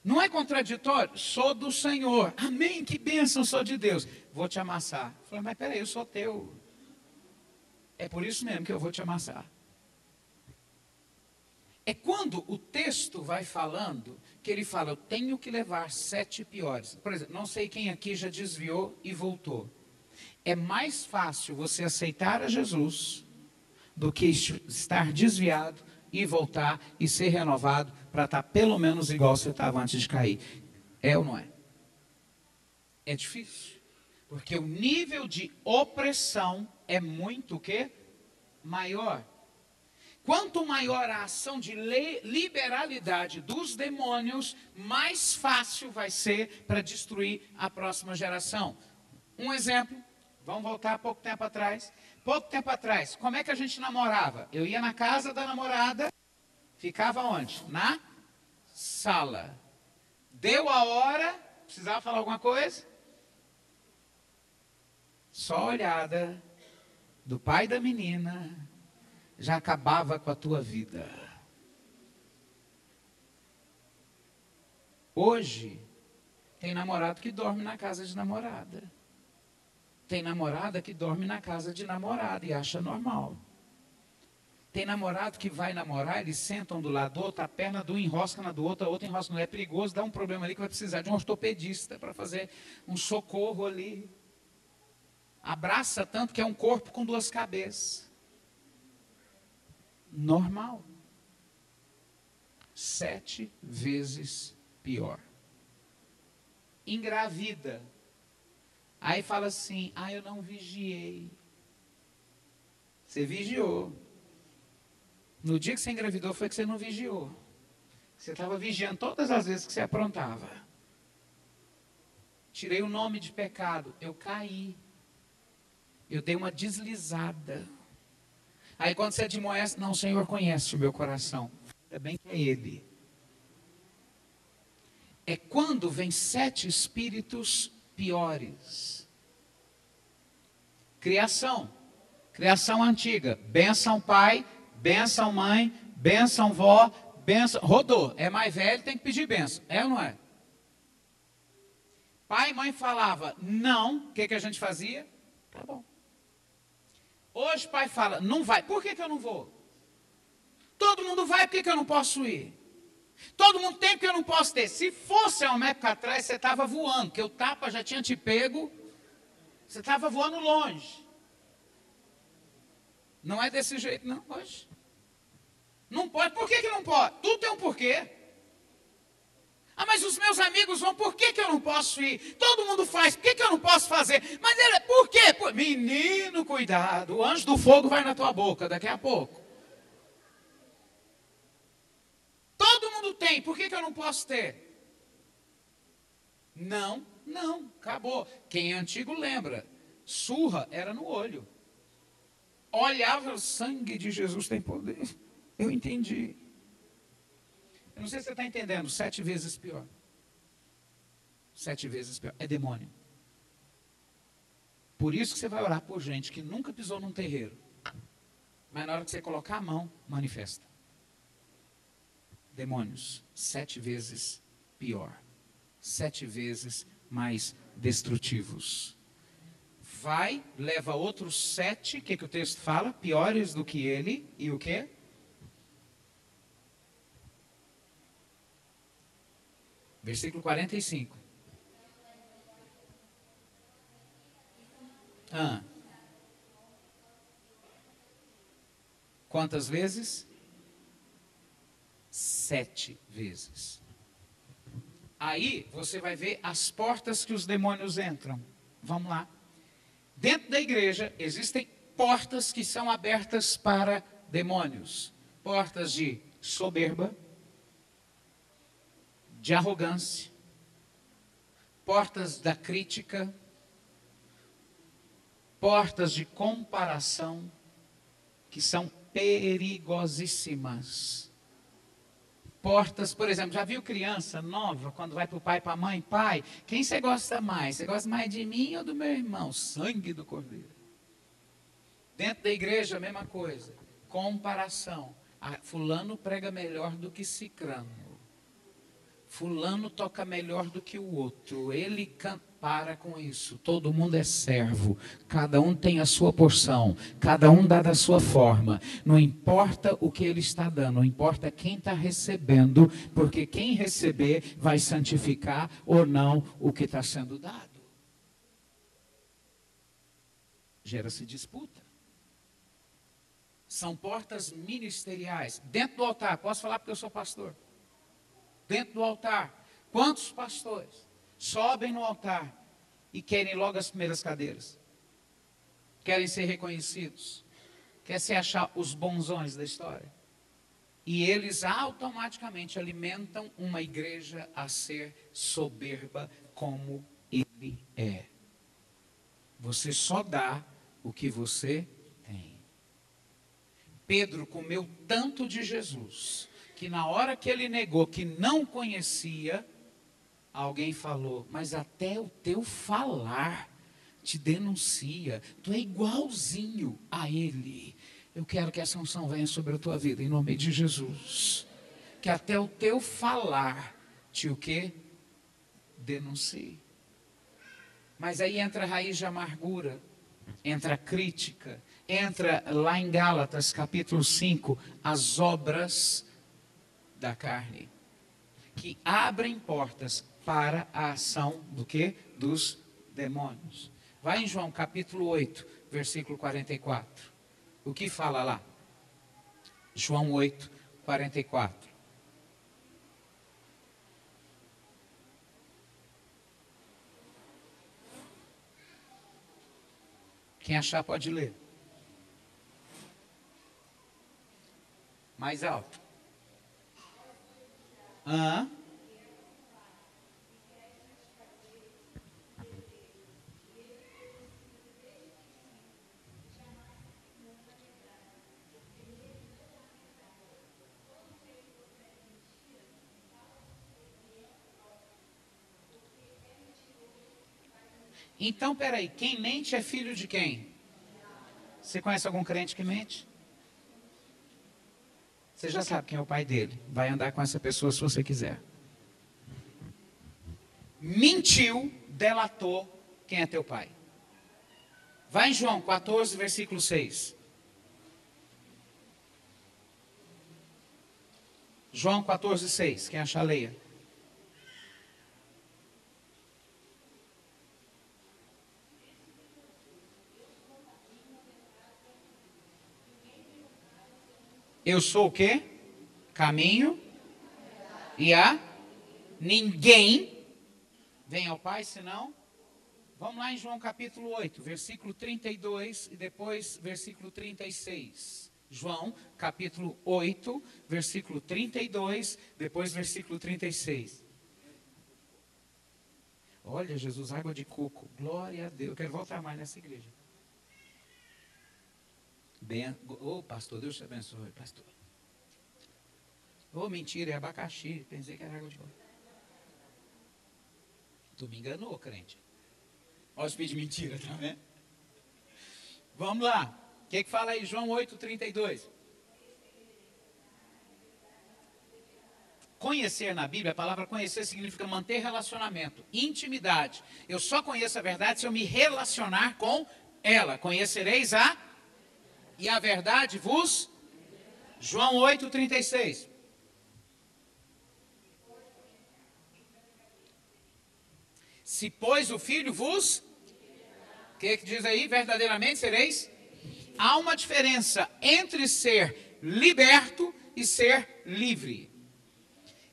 Não é contraditório? Sou do Senhor. Amém, que bênção, sou de Deus. Vou te amassar. Eu falei, mas peraí, eu sou teu. É por isso mesmo que eu vou te amassar. É quando o texto vai falando, que ele fala, eu tenho que levar 7 piores. Por exemplo, não sei quem aqui já desviou e voltou. É mais fácil você aceitar a Jesus do que estar desviado e voltar e ser renovado para estar pelo menos igual você estava antes de cair. É ou não é? É difícil. Porque o nível de opressão é muito o quê? Maior. Quanto maior a ação de liberalidade dos demônios, mais fácil vai ser para destruir a próxima geração. Um exemplo, vamos voltar pouco tempo atrás. Pouco tempo atrás, como é que a gente namorava? Eu ia na casa da namorada, ficava onde? Na sala. Deu a hora, precisava falar alguma coisa? Só a olhada do pai da menina já acabava com a tua vida. Hoje, Tem namorado que dorme na casa de namorada. Tem namorada que dorme na casa de namorada e acha normal. Tem namorado que vai namorar, eles sentam do lado do outro, a perna do enrosca na do outro, a outra enrosca no outro. É perigoso, dá um problema ali que vai precisar de um ortopedista para fazer um socorro ali. Abraça tanto que é um corpo com duas cabeças. Normal. 7 vezes pior. Engravida. Aí fala assim, eu não vigiei. Você vigiou. No dia que você engravidou foi que você não vigiou. Você estava vigiando todas as vezes que você aprontava. Tirei o nome de pecado. Eu caí. Eu dei uma deslizada. Aí quando você admoesta, não, o Senhor conhece o meu coração. É bem que é Ele. É quando vem 7 espíritos piores. Criação. Criação antiga. Bênção pai, bênção mãe, bênção vó, bênção... Rodou. É mais velho, tem que pedir bênção. É ou não é? Pai e mãe falava não. O que a gente fazia? Tá bom. Hoje pai fala, não vai. Por que eu não vou? Todo mundo vai, por que eu não posso ir? Todo mundo tem, porque eu não posso ter. Se fosse há uma época atrás, você estava voando, porque o tapa já tinha te pego, você estava voando longe. Não é desse jeito, não, hoje. Não pode, por que não pode? Tudo tem um porquê. Mas os meus amigos vão, por que eu não posso ir? Todo mundo faz, por que eu não posso fazer? Mas ele, por quê? Menino, cuidado, o anjo do fogo vai na tua boca daqui a pouco. Todo mundo tem, por que eu não posso ter? Não, acabou. Quem é antigo lembra, surra era no olho. Olhava, o sangue de Jesus tem poder. Eu entendi. Eu não sei se você está entendendo, 7 vezes pior. 7 vezes pior, é demônio. Por isso que você vai orar por gente que nunca pisou num terreiro. Mas na hora que você colocar a mão, manifesta. Demônios, 7 vezes pior. 7 vezes mais destrutivos. Vai, leva outros 7, o que o texto fala? Piores do que ele, e o quê? Versículo 45. Quantas vezes? 7 vezes. Aí você vai ver as portas que os demônios entram. Vamos lá. Dentro da igreja existem portas que são abertas para demônios. Portas de soberba, de arrogância, portas da crítica, portas de comparação, que são perigosíssimas. Portas, por exemplo, já viu criança nova, quando vai para o pai e para a mãe? Pai, quem você gosta mais? Você gosta mais de mim ou do meu irmão? Sangue do cordeiro. Dentro da igreja, a mesma coisa. Comparação. Fulano prega melhor do que cicrano. Fulano toca melhor do que o outro. Ele para com isso. Todo mundo é servo. Cada um tem a sua porção. Cada um dá da sua forma. Não importa o que ele está dando. Não importa quem está recebendo. Porque quem receber vai santificar ou não o que está sendo dado. Gera-se disputa. São portas ministeriais. Dentro do altar. Posso falar porque eu sou pastor. Dentro do altar, quantos pastores sobem no altar e querem logo as primeiras cadeiras? Querem ser reconhecidos? Querem se achar os bonzões da história? E eles automaticamente alimentam uma igreja a ser soberba como ele é. Você só dá o que você tem. Pedro comeu tanto de Jesus que na hora que ele negou que não conhecia, alguém falou, mas até o teu falar te denuncia, tu é igualzinho a ele. Eu quero que essa unção venha sobre a tua vida, em nome de Jesus. Que até o teu falar te o quê? denuncie. Mas aí entra a raiz de amargura, entra a crítica, entra lá em Gálatas capítulo 5, as obras da carne, que abrem portas para a ação do quê? Dos demônios. Vai em João capítulo 8, versículo 44. O que fala lá? João 8, 44. Quem achar pode ler. Mais alto. Então, peraí, quem mente é filho de quem? Você conhece algum crente que mente? Você já sabe quem é o pai dele. Vai andar com essa pessoa se você quiser. Mentiu, delatou quem é teu pai. Vai em João 14, versículo 6. João 14, 6. Quem achar, leia. Eu sou o quê? Caminho e a ninguém vem ao Pai, senão... Vamos lá em João capítulo 8, versículo 32 e depois versículo 36. João capítulo 8, versículo 32, depois versículo 36. Olha, Jesus, água de coco. Glória a Deus. Eu quero voltar mais nessa igreja. Pastor, Deus te abençoe, pastor. Mentira, é abacaxi. Pensei que era água de coco. Tu me enganou, crente. Olha os de mentira, tá vendo? Vamos lá. O que fala aí? João 8, 32. Conhecer na Bíblia, a palavra conhecer significa manter relacionamento, intimidade. Eu só conheço a verdade se eu me relacionar com ela. Conhecereis e a verdade vos... João 8, 36. Se, pois, o Filho vos... O que diz aí? Verdadeiramente sereis... Há uma diferença entre ser liberto e ser livre.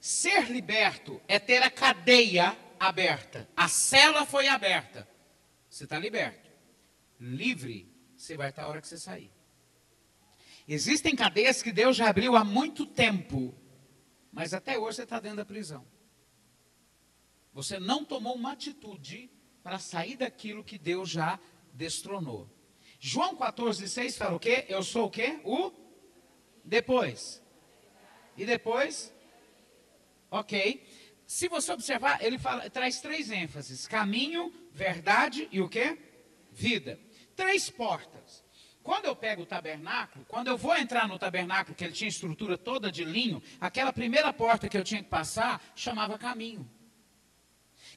Ser liberto é ter a cadeia aberta. A cela foi aberta. Você está liberto. Livre, você vai estar a hora que você sair. Existem cadeias que Deus já abriu há muito tempo, mas até hoje você está dentro da prisão. Você não tomou uma atitude para sair daquilo que Deus já destronou. João 14, 6 fala o quê? Eu sou o quê? O depois. E depois? Ok. Se você observar, ele traz três ênfases. Caminho, verdade e o quê? Vida. 3 portas. Quando eu pego o tabernáculo, quando eu vou entrar no tabernáculo, que ele tinha estrutura toda de linho, aquela primeira porta que eu tinha que passar, chamava caminho.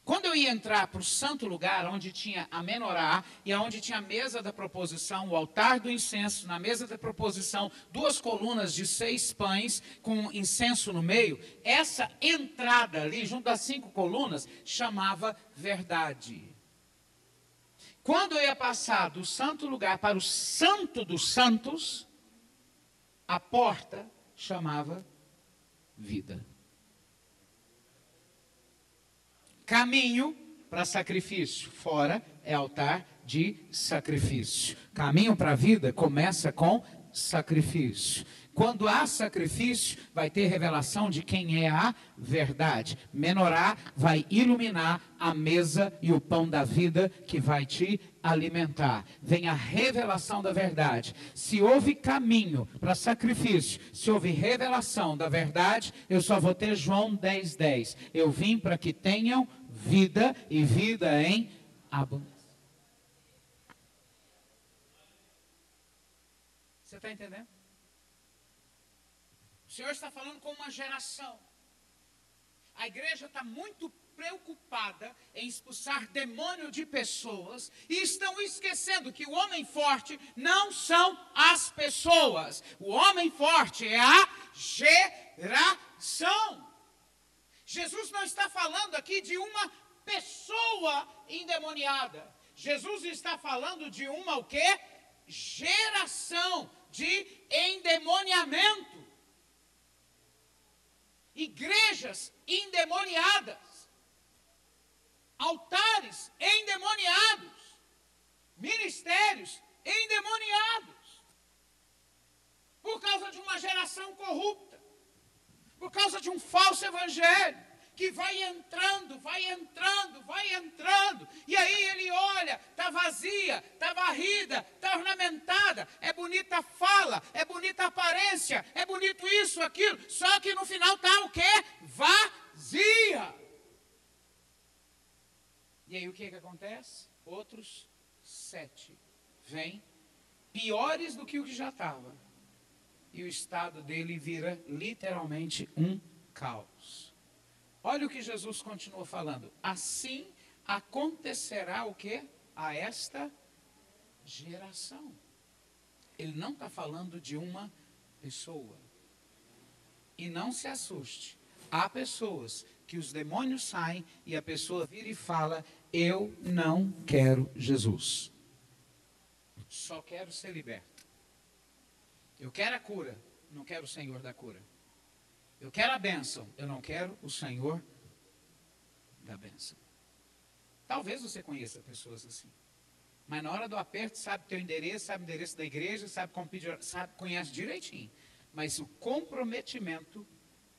Quando eu ia entrar para o santo lugar, onde tinha a menorá, e onde tinha a mesa da proposição, o altar do incenso, na mesa da proposição, 2 colunas de 6 pães, com incenso no meio, essa entrada ali, junto às 5 colunas, chamava verdade. Quando eu ia passar do santo lugar para o santo dos santos, a porta chamava vida. Caminho para sacrifício, fora é altar de sacrifício. Caminho para a vida começa com sacrifício. Quando há sacrifício, vai ter revelação de quem é a verdade. Menorá vai iluminar a mesa e o pão da vida que vai te alimentar. Vem a revelação da verdade. Se houve caminho para sacrifício, se houve revelação da verdade, eu só vou ter João 10, 10. Eu vim para que tenham vida e vida em abundância. Você está entendendo? O Senhor está falando com uma geração. A igreja está muito preocupada em expulsar demônio de pessoas e estão esquecendo que o homem forte não são as pessoas. O homem forte é a geração. Jesus não está falando aqui de uma pessoa endemoniada. Jesus está falando de uma o quê? Geração de endemoniamento. Igrejas endemoniadas. Altares endemoniados. Ministérios endemoniados. Por causa de uma geração corrupta. Por causa de um falso evangelho. Que vai entrando, vai entrando, vai entrando. E aí ele olha, está vazia, está varrida, está ornamentada. É bonita a fala, é bonita a aparência, é bonito isso, aquilo. Só que no final está o quê? Vazia. E aí o que acontece? Outros 7 vêm, piores do que o que já estava. E o estado dele vira literalmente um caos. Olha o que Jesus continua falando. Assim acontecerá o quê? A esta geração. Ele não está falando de uma pessoa. E não se assuste. Há pessoas que os demônios saem e a pessoa vira e fala: eu não quero Jesus. Só quero ser liberto. Eu quero a cura, não quero o Senhor da cura. Eu quero a bênção, eu não quero o Senhor da bênção. Talvez você conheça pessoas assim. Mas na hora do aperto, sabe teu endereço, sabe o endereço da igreja, sabe como pedir, sabe, conhece direitinho. Mas o comprometimento,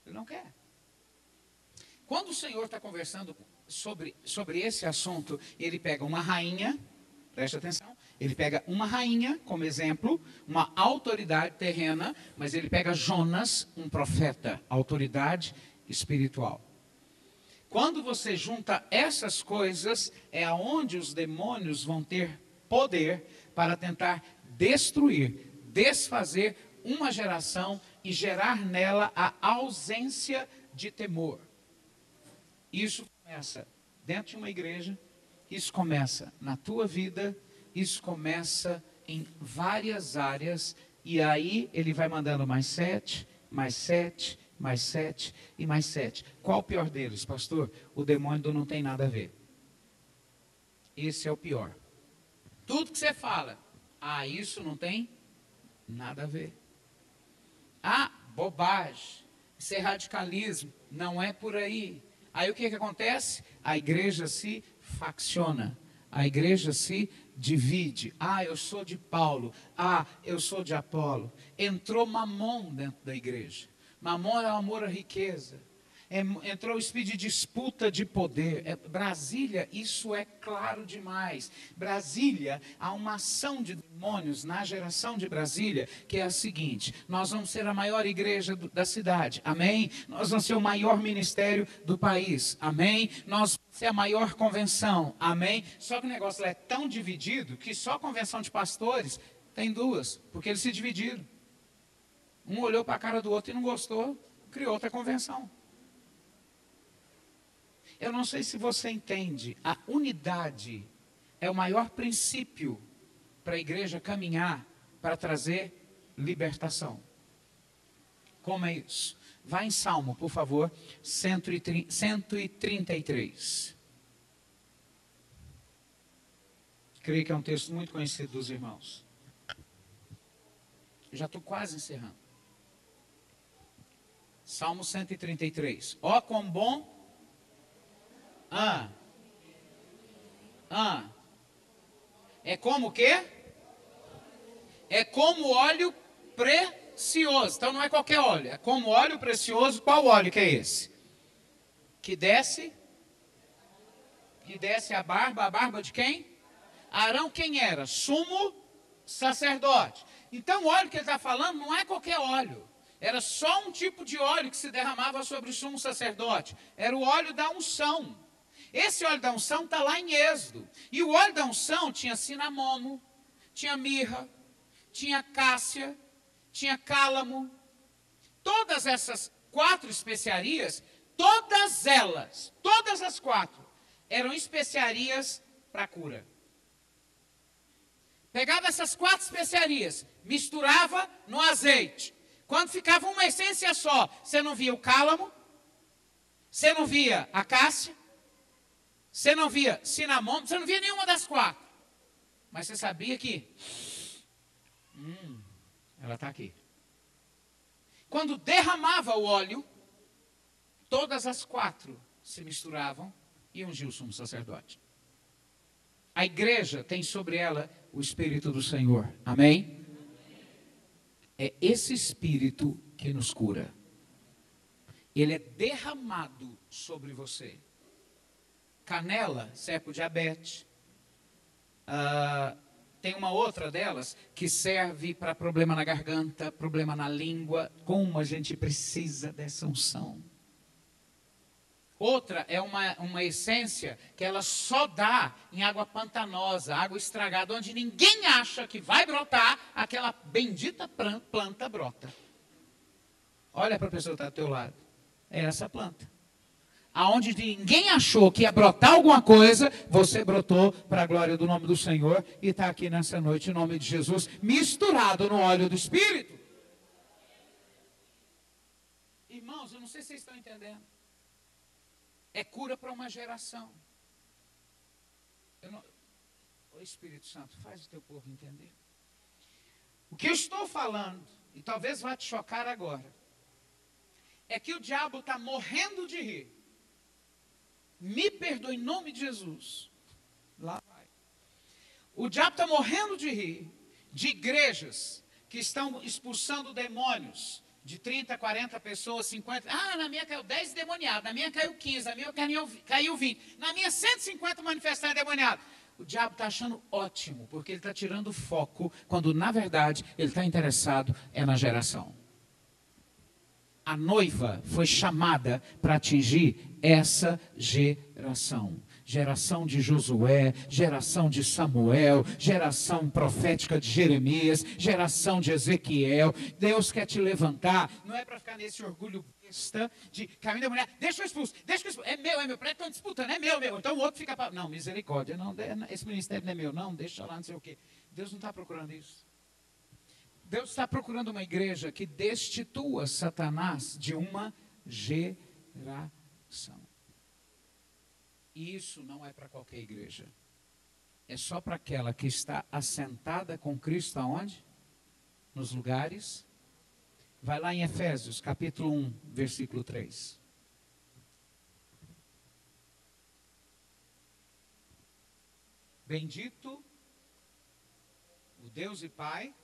ele não quer. Quando o Senhor está conversando sobre esse assunto, ele pega uma rainha, preste atenção, ele pega uma rainha como exemplo, uma autoridade terrena, mas ele pega Jonas, um profeta, autoridade espiritual. Quando você junta essas coisas, é aonde os demônios vão ter poder para tentar destruir, desfazer uma geração e gerar nela a ausência de temor. Isso começa dentro de uma igreja, isso começa na tua vida, isso começa em várias áreas, e aí ele vai mandando mais 7, mais 7, mais 7 e mais 7. Qual o pior deles, pastor? O demônio não tem nada a ver. Esse é o pior. Tudo que você fala, isso não tem nada a ver. Bobagem, isso é radicalismo, não é por aí. Aí o que acontece? A igreja se facciona, a igreja se divide. Eu sou de Paulo, eu sou de Apolo. Entrou Mamon dentro da igreja. Mamon é o amor à riqueza. Entrou o espírito de disputa de poder. Brasília, isso é claro demais. Brasília, há uma ação de demônios na geração de Brasília, que é a seguinte: nós vamos ser a maior igreja da cidade, amém? Nós vamos ser o maior ministério do país, amém? Nós vamos ser a maior convenção, amém? Só que o negócio lá é tão dividido, que só a convenção de pastores tem 2, porque eles se dividiram. Um olhou para a cara do outro e não gostou, criou outra convenção. Eu não sei se você entende, a unidade é o maior princípio para a igreja caminhar para trazer libertação. Como é isso? Vá em Salmo, por favor, 133. Creio que é um texto muito conhecido dos irmãos. Já estou quase encerrando. Salmo 133. Ó, quão bom. É como o quê? É como óleo precioso. Então não é qualquer óleo. É como óleo precioso. Qual óleo que é esse? Que desce a barba de quem? Arão quem era? Sumo sacerdote. Então o óleo que ele está falando não é qualquer óleo. Era só um tipo de óleo que se derramava sobre o sumo sacerdote. Era o óleo da unção. Esse óleo da unção está lá em Êxodo. E o óleo da unção tinha cinamomo, tinha mirra, tinha cássia, tinha cálamo. Todas essas 4 especiarias todas elas, todas as 4, eram especiarias para cura. Pegava essas 4 especiarias, misturava no azeite. Quando ficava uma essência só, você não via o cálamo, você não via a cássia, você não via cinamomo, você não via nenhuma das 4. Mas você sabia que ela está aqui. Quando derramava o óleo, todas as 4 se misturavam e ungiu o sumo sacerdote. A igreja tem sobre ela o Espírito do Senhor. Amém? É esse Espírito que nos cura. Ele é derramado sobre você. Canela serve para o diabetes. Tem uma outra delas que serve para problema na garganta, problema na língua. Como a gente precisa dessa unção. Outra é uma essência que ela só dá em água pantanosa, água estragada, onde ninguém acha que vai brotar, aquela bendita planta brota. Olha para a pessoa que está ao teu lado. É essa planta. Aonde ninguém achou que ia brotar alguma coisa, você brotou para a glória do nome do Senhor e está aqui nessa noite, em nome de Jesus, misturado no óleo do Espírito. Irmãos, eu não sei se vocês estão entendendo. É cura para uma geração. O Espírito Santo, faz o teu povo entender. O que eu estou falando, e talvez vá te chocar agora, é que o diabo está morrendo de rir. Me perdoe em nome de Jesus. Lá vai. O diabo está morrendo de rir de igrejas que estão expulsando demônios. De 30, 40 pessoas, 50. Na minha caiu 10 endemoniados, na minha caiu 15, na minha caiu 20. Na minha 150 manifestaram endemoniados. O diabo está achando ótimo, porque ele está tirando foco, quando na verdade ele está interessado na geração. A noiva foi chamada para atingir essa geração. Geração de Josué, geração de Samuel, geração profética de Jeremias, geração de Ezequiel. Deus quer te levantar, não é para ficar nesse orgulho besta de caminho da mulher. Deixa eu expulso. É meu, prédio estão disputando, é meu. Então o outro fica para... Não, misericórdia, não, esse ministério não é meu, não, deixa lá, não sei o quê. Deus não está procurando isso. Deus está procurando uma igreja que destitua Satanás de uma geração. E isso não é para qualquer igreja. É só para aquela que está assentada com Cristo aonde? Nos lugares. Vai lá em Efésios, capítulo 1, versículo 3. Bendito o Deus e Pai.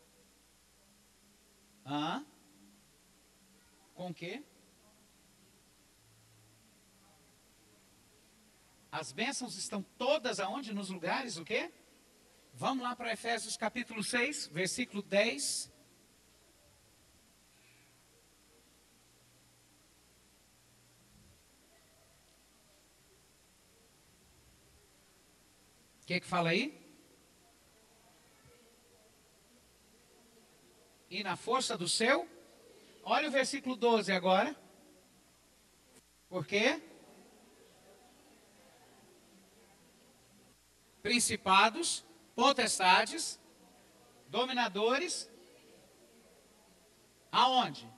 Com o quê? As bênçãos estão todas aonde? Nos lugares, o quê? Vamos lá para Efésios capítulo 6, versículo 10. O que fala aí? E na força do seu? Olha o versículo 12 agora. Por quê? Principados, potestades, dominadores. Aonde?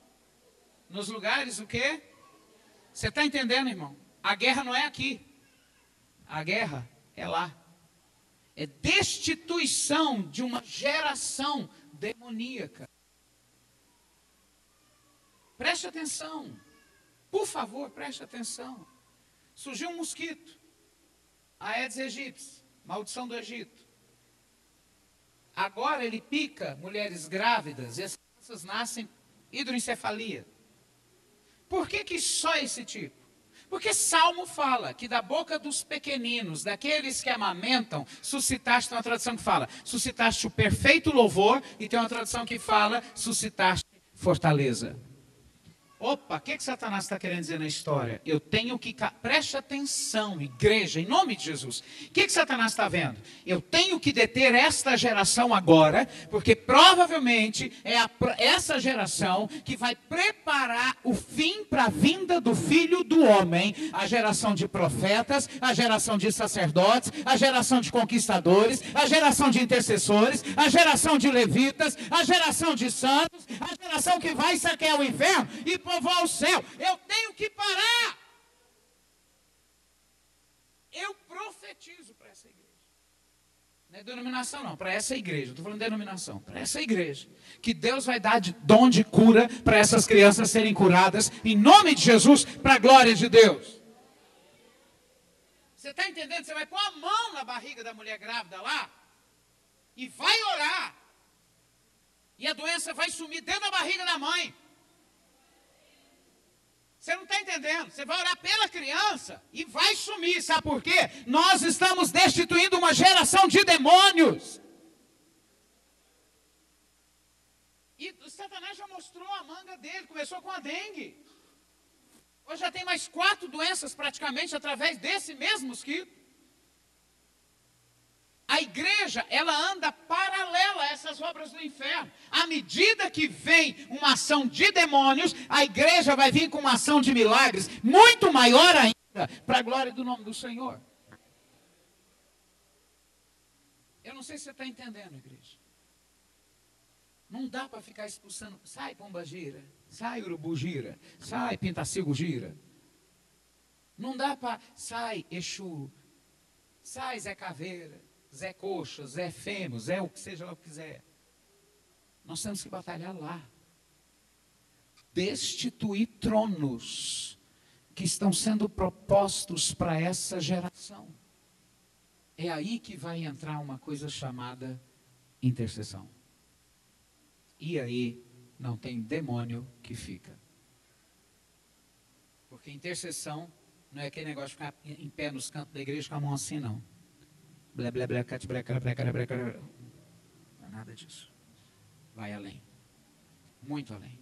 Nos lugares o quê? Você está entendendo, irmão? A guerra não é aqui. A guerra é lá. É destituição de uma geração demoníaca. Preste atenção. Por favor, preste atenção. Surgiu um mosquito. Aedes aegypti. Maldição do Egito. Agora ele pica mulheres grávidas e as crianças nascem hidroencefalia. Por que só esse tipo? Porque Salmo fala que da boca dos pequeninos, daqueles que amamentam, suscitaste, tem uma tradução que fala, suscitaste o perfeito louvor, e tem uma tradução que fala, suscitaste fortaleza. Opa, o que Satanás está querendo dizer na história? Eu tenho que... Preste atenção, igreja, em nome de Jesus. O que Satanás está vendo? Eu tenho que deter esta geração agora, porque provavelmente é essa geração que vai preparar o fim para a vinda do Filho do Homem. A geração de profetas, a geração de sacerdotes, a geração de conquistadores, a geração de intercessores, a geração de levitas, a geração de santos, a geração que vai saquear o inferno e povoar o céu. Eu tenho que parar. Eu profetizo para essa igreja. Não é denominação não, para essa igreja. Estou falando de denominação, para essa igreja. Que Deus vai dar dom de cura para essas crianças serem curadas, em nome de Jesus, para a glória de Deus. Você está entendendo? Você vai pôr a mão na barriga da mulher grávida lá e vai orar. E a doença vai sumir dentro da barriga da mãe. Você não está entendendo? Você vai orar pela criança e vai sumir. Sabe por quê? Nós estamos destituindo uma geração de demônios. E o Satanás já mostrou a manga dele. Começou com a dengue. Hoje já tem mais 4 doenças praticamente através desse mesmo mosquito. A igreja, ela anda paralela a essas obras do inferno. À medida que vem uma ação de demônios, a igreja vai vir com uma ação de milagres muito maior ainda, para a glória do nome do Senhor. Eu não sei se você está entendendo, igreja. Não dá para ficar expulsando. Sai, pomba gira. Sai, urubu gira. Sai, pintacilgo gira. Não dá para... Sai, Exu. Sai, Zé Caveira. Zé Coxa, Zé Fêmeo, Zé o que seja lá o que quiser. Nós temos que batalhar lá. Destituir tronos que estão sendo propostos para essa geração. É aí que vai entrar uma coisa chamada intercessão. E aí não tem demônio que fica. Porque intercessão não é aquele negócio de ficar em pé nos cantos da igreja com a mão assim, não. Blé, blé, blé, cat, blé, blé, blé, blé, blé, blé. Não é nada disso. Vai além. Muito além.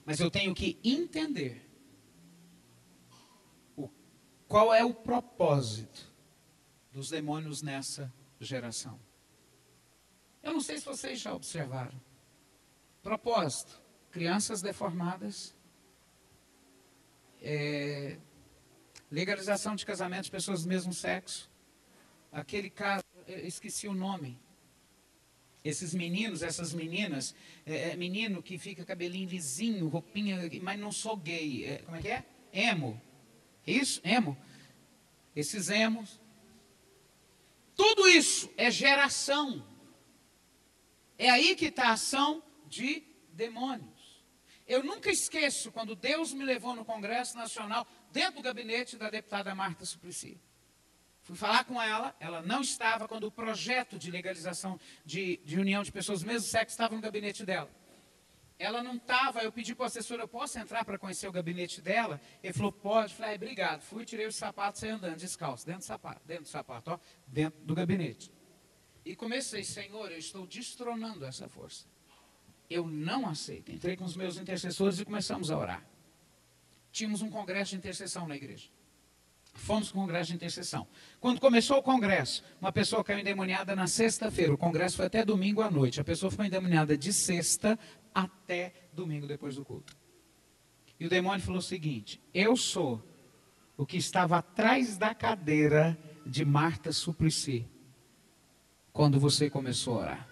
Mas eu tenho que entender qual é o propósito dos demônios nessa geração. Eu não sei se vocês já observaram. Propósito: crianças deformadas, legalização de casamentos de pessoas do mesmo sexo. Aquele caso, esqueci o nome. Esses meninos, essas meninas, menino que fica cabelinho lisinho, roupinha, mas não sou gay. Como é que é? Emo. Isso? Emo. Esses emos. Tudo isso é geração. É aí que está a ação de demônios. Eu nunca esqueço quando Deus me levou no Congresso Nacional, dentro do gabinete da deputada Marta Suplicy. Fui falar com ela, ela não estava quando o projeto de legalização de união de pessoas do mesmo sexo estava no gabinete dela. Ela não estava, eu pedi para o assessor, eu posso entrar para conhecer o gabinete dela? Ele falou, pode. Falei, obrigado. Fui, tirei os sapatos, saí andando descalço, dentro do sapato, ó, dentro do gabinete. E comecei, Senhor, eu estou destronando essa força. Eu não aceito. Entrei com os meus intercessores e começamos a orar. Tínhamos um congresso de intercessão na igreja. Fomos para o congresso de intercessão. Quando começou o congresso, uma pessoa caiu endemoniada na sexta-feira. O congresso foi até domingo à noite. A pessoa ficou endemoniada de sexta até domingo depois do culto. E o demônio falou o seguinte, eu sou o que estava atrás da cadeira de Marta Suplicy, quando você começou a orar.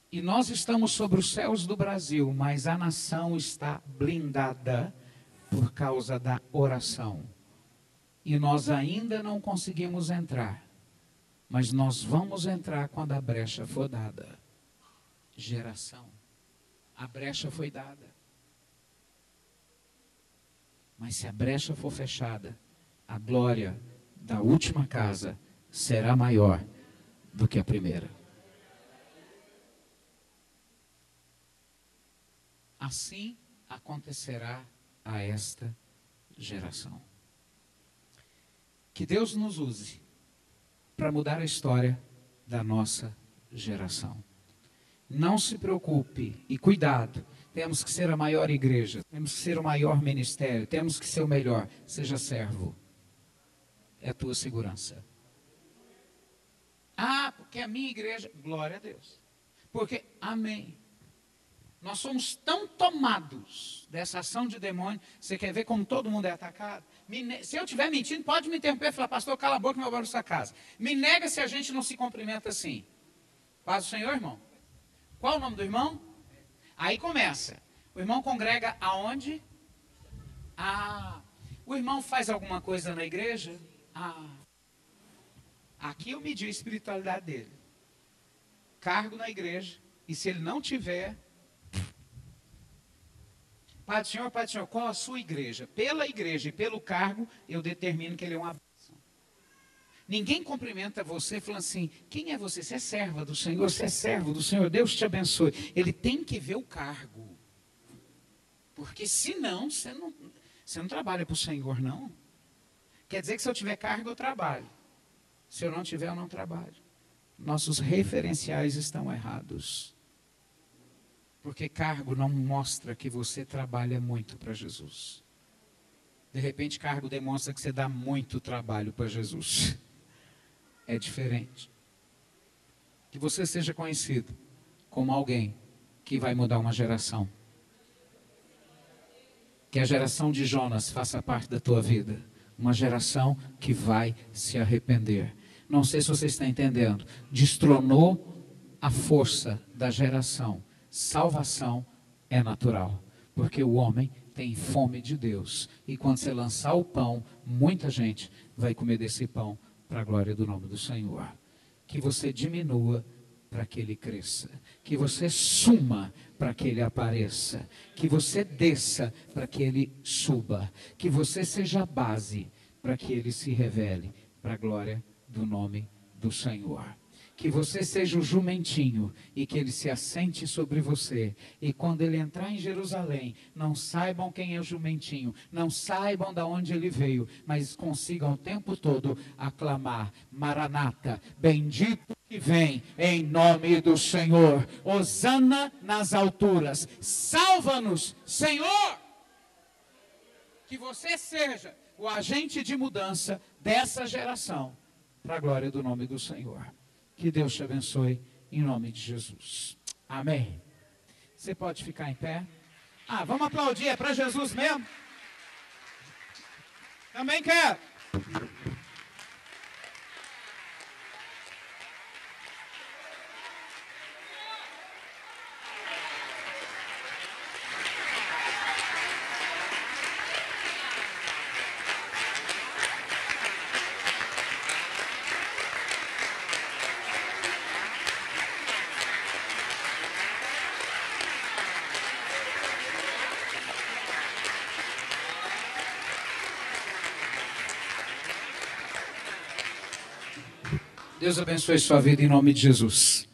E nós estamos sobre os céus do Brasil, mas a nação está blindada por causa da oração. E nós ainda não conseguimos entrar, mas nós vamos entrar quando a brecha for dada. Geração. A brecha foi dada. Mas se a brecha for fechada, a glória da última casa será maior do que a primeira. Assim acontecerá a esta geração. Que Deus nos use para mudar a história da nossa geração. Não se preocupe e cuidado temos que ser a maior igreja, temos que ser o maior ministério, temos que ser o melhor. Seja servo. É a tua segurança. Ah, porque a minha igreja, glória a Deus. Porque, amém. Nós somos tão tomados dessa ação de demônio. Você quer ver como todo mundo é atacado? Se eu estiver mentindo, pode me interromper e falar, pastor, cala a boca e não vai para sua casa. Me nega se a gente não se cumprimenta assim. Paz do Senhor, irmão. Qual o nome do irmão? Aí começa. O irmão congrega aonde? Ah. O irmão faz alguma coisa na igreja? Ah. Aqui eu medi a espiritualidade dele. Cargo na igreja. E se ele não tiver... Pai do Senhor, qual a sua igreja? Pela igreja e pelo cargo, eu determino que ele é uma bênção. Ninguém cumprimenta você falando assim, quem é você? Você é serva do Senhor, você é servo do Senhor, Deus te abençoe. Ele tem que ver o cargo. Porque senão, você não trabalha para o Senhor, não. Quer dizer que se eu tiver cargo, eu trabalho. Se eu não tiver, eu não trabalho. Nossos referenciais estão errados. Porque cargo não mostra que você trabalha muito para Jesus. De repente, cargo demonstra que você dá muito trabalho para Jesus. É diferente. Que você seja conhecido como alguém que vai mudar uma geração. Que a geração de Jonas faça parte da tua vida. Uma geração que vai se arrepender. Não sei se você está entendendo. Destronou a força da geração. Salvação é natural, porque o homem tem fome de Deus. E quando você lançar o pão, muita gente vai comer desse pão para a glória do nome do Senhor. Que você diminua para que ele cresça. Que você suma para que ele apareça. Que você desça para que ele suba. Que você seja a base para que ele se revele para a glória do nome do Senhor. Que você seja o jumentinho e que ele se assente sobre você. E quando ele entrar em Jerusalém, não saibam quem é o jumentinho, não saibam de onde ele veio, mas consigam o tempo todo aclamar, Maranata, bendito que vem em nome do Senhor. Hosana nas alturas, salva-nos, Senhor. Que você seja o agente de mudança dessa geração, para a glória do nome do Senhor. Que Deus te abençoe em nome de Jesus. Amém. Você pode ficar em pé. Vamos aplaudir, é para Jesus mesmo? Também quero. Deus abençoe sua vida em nome de Jesus.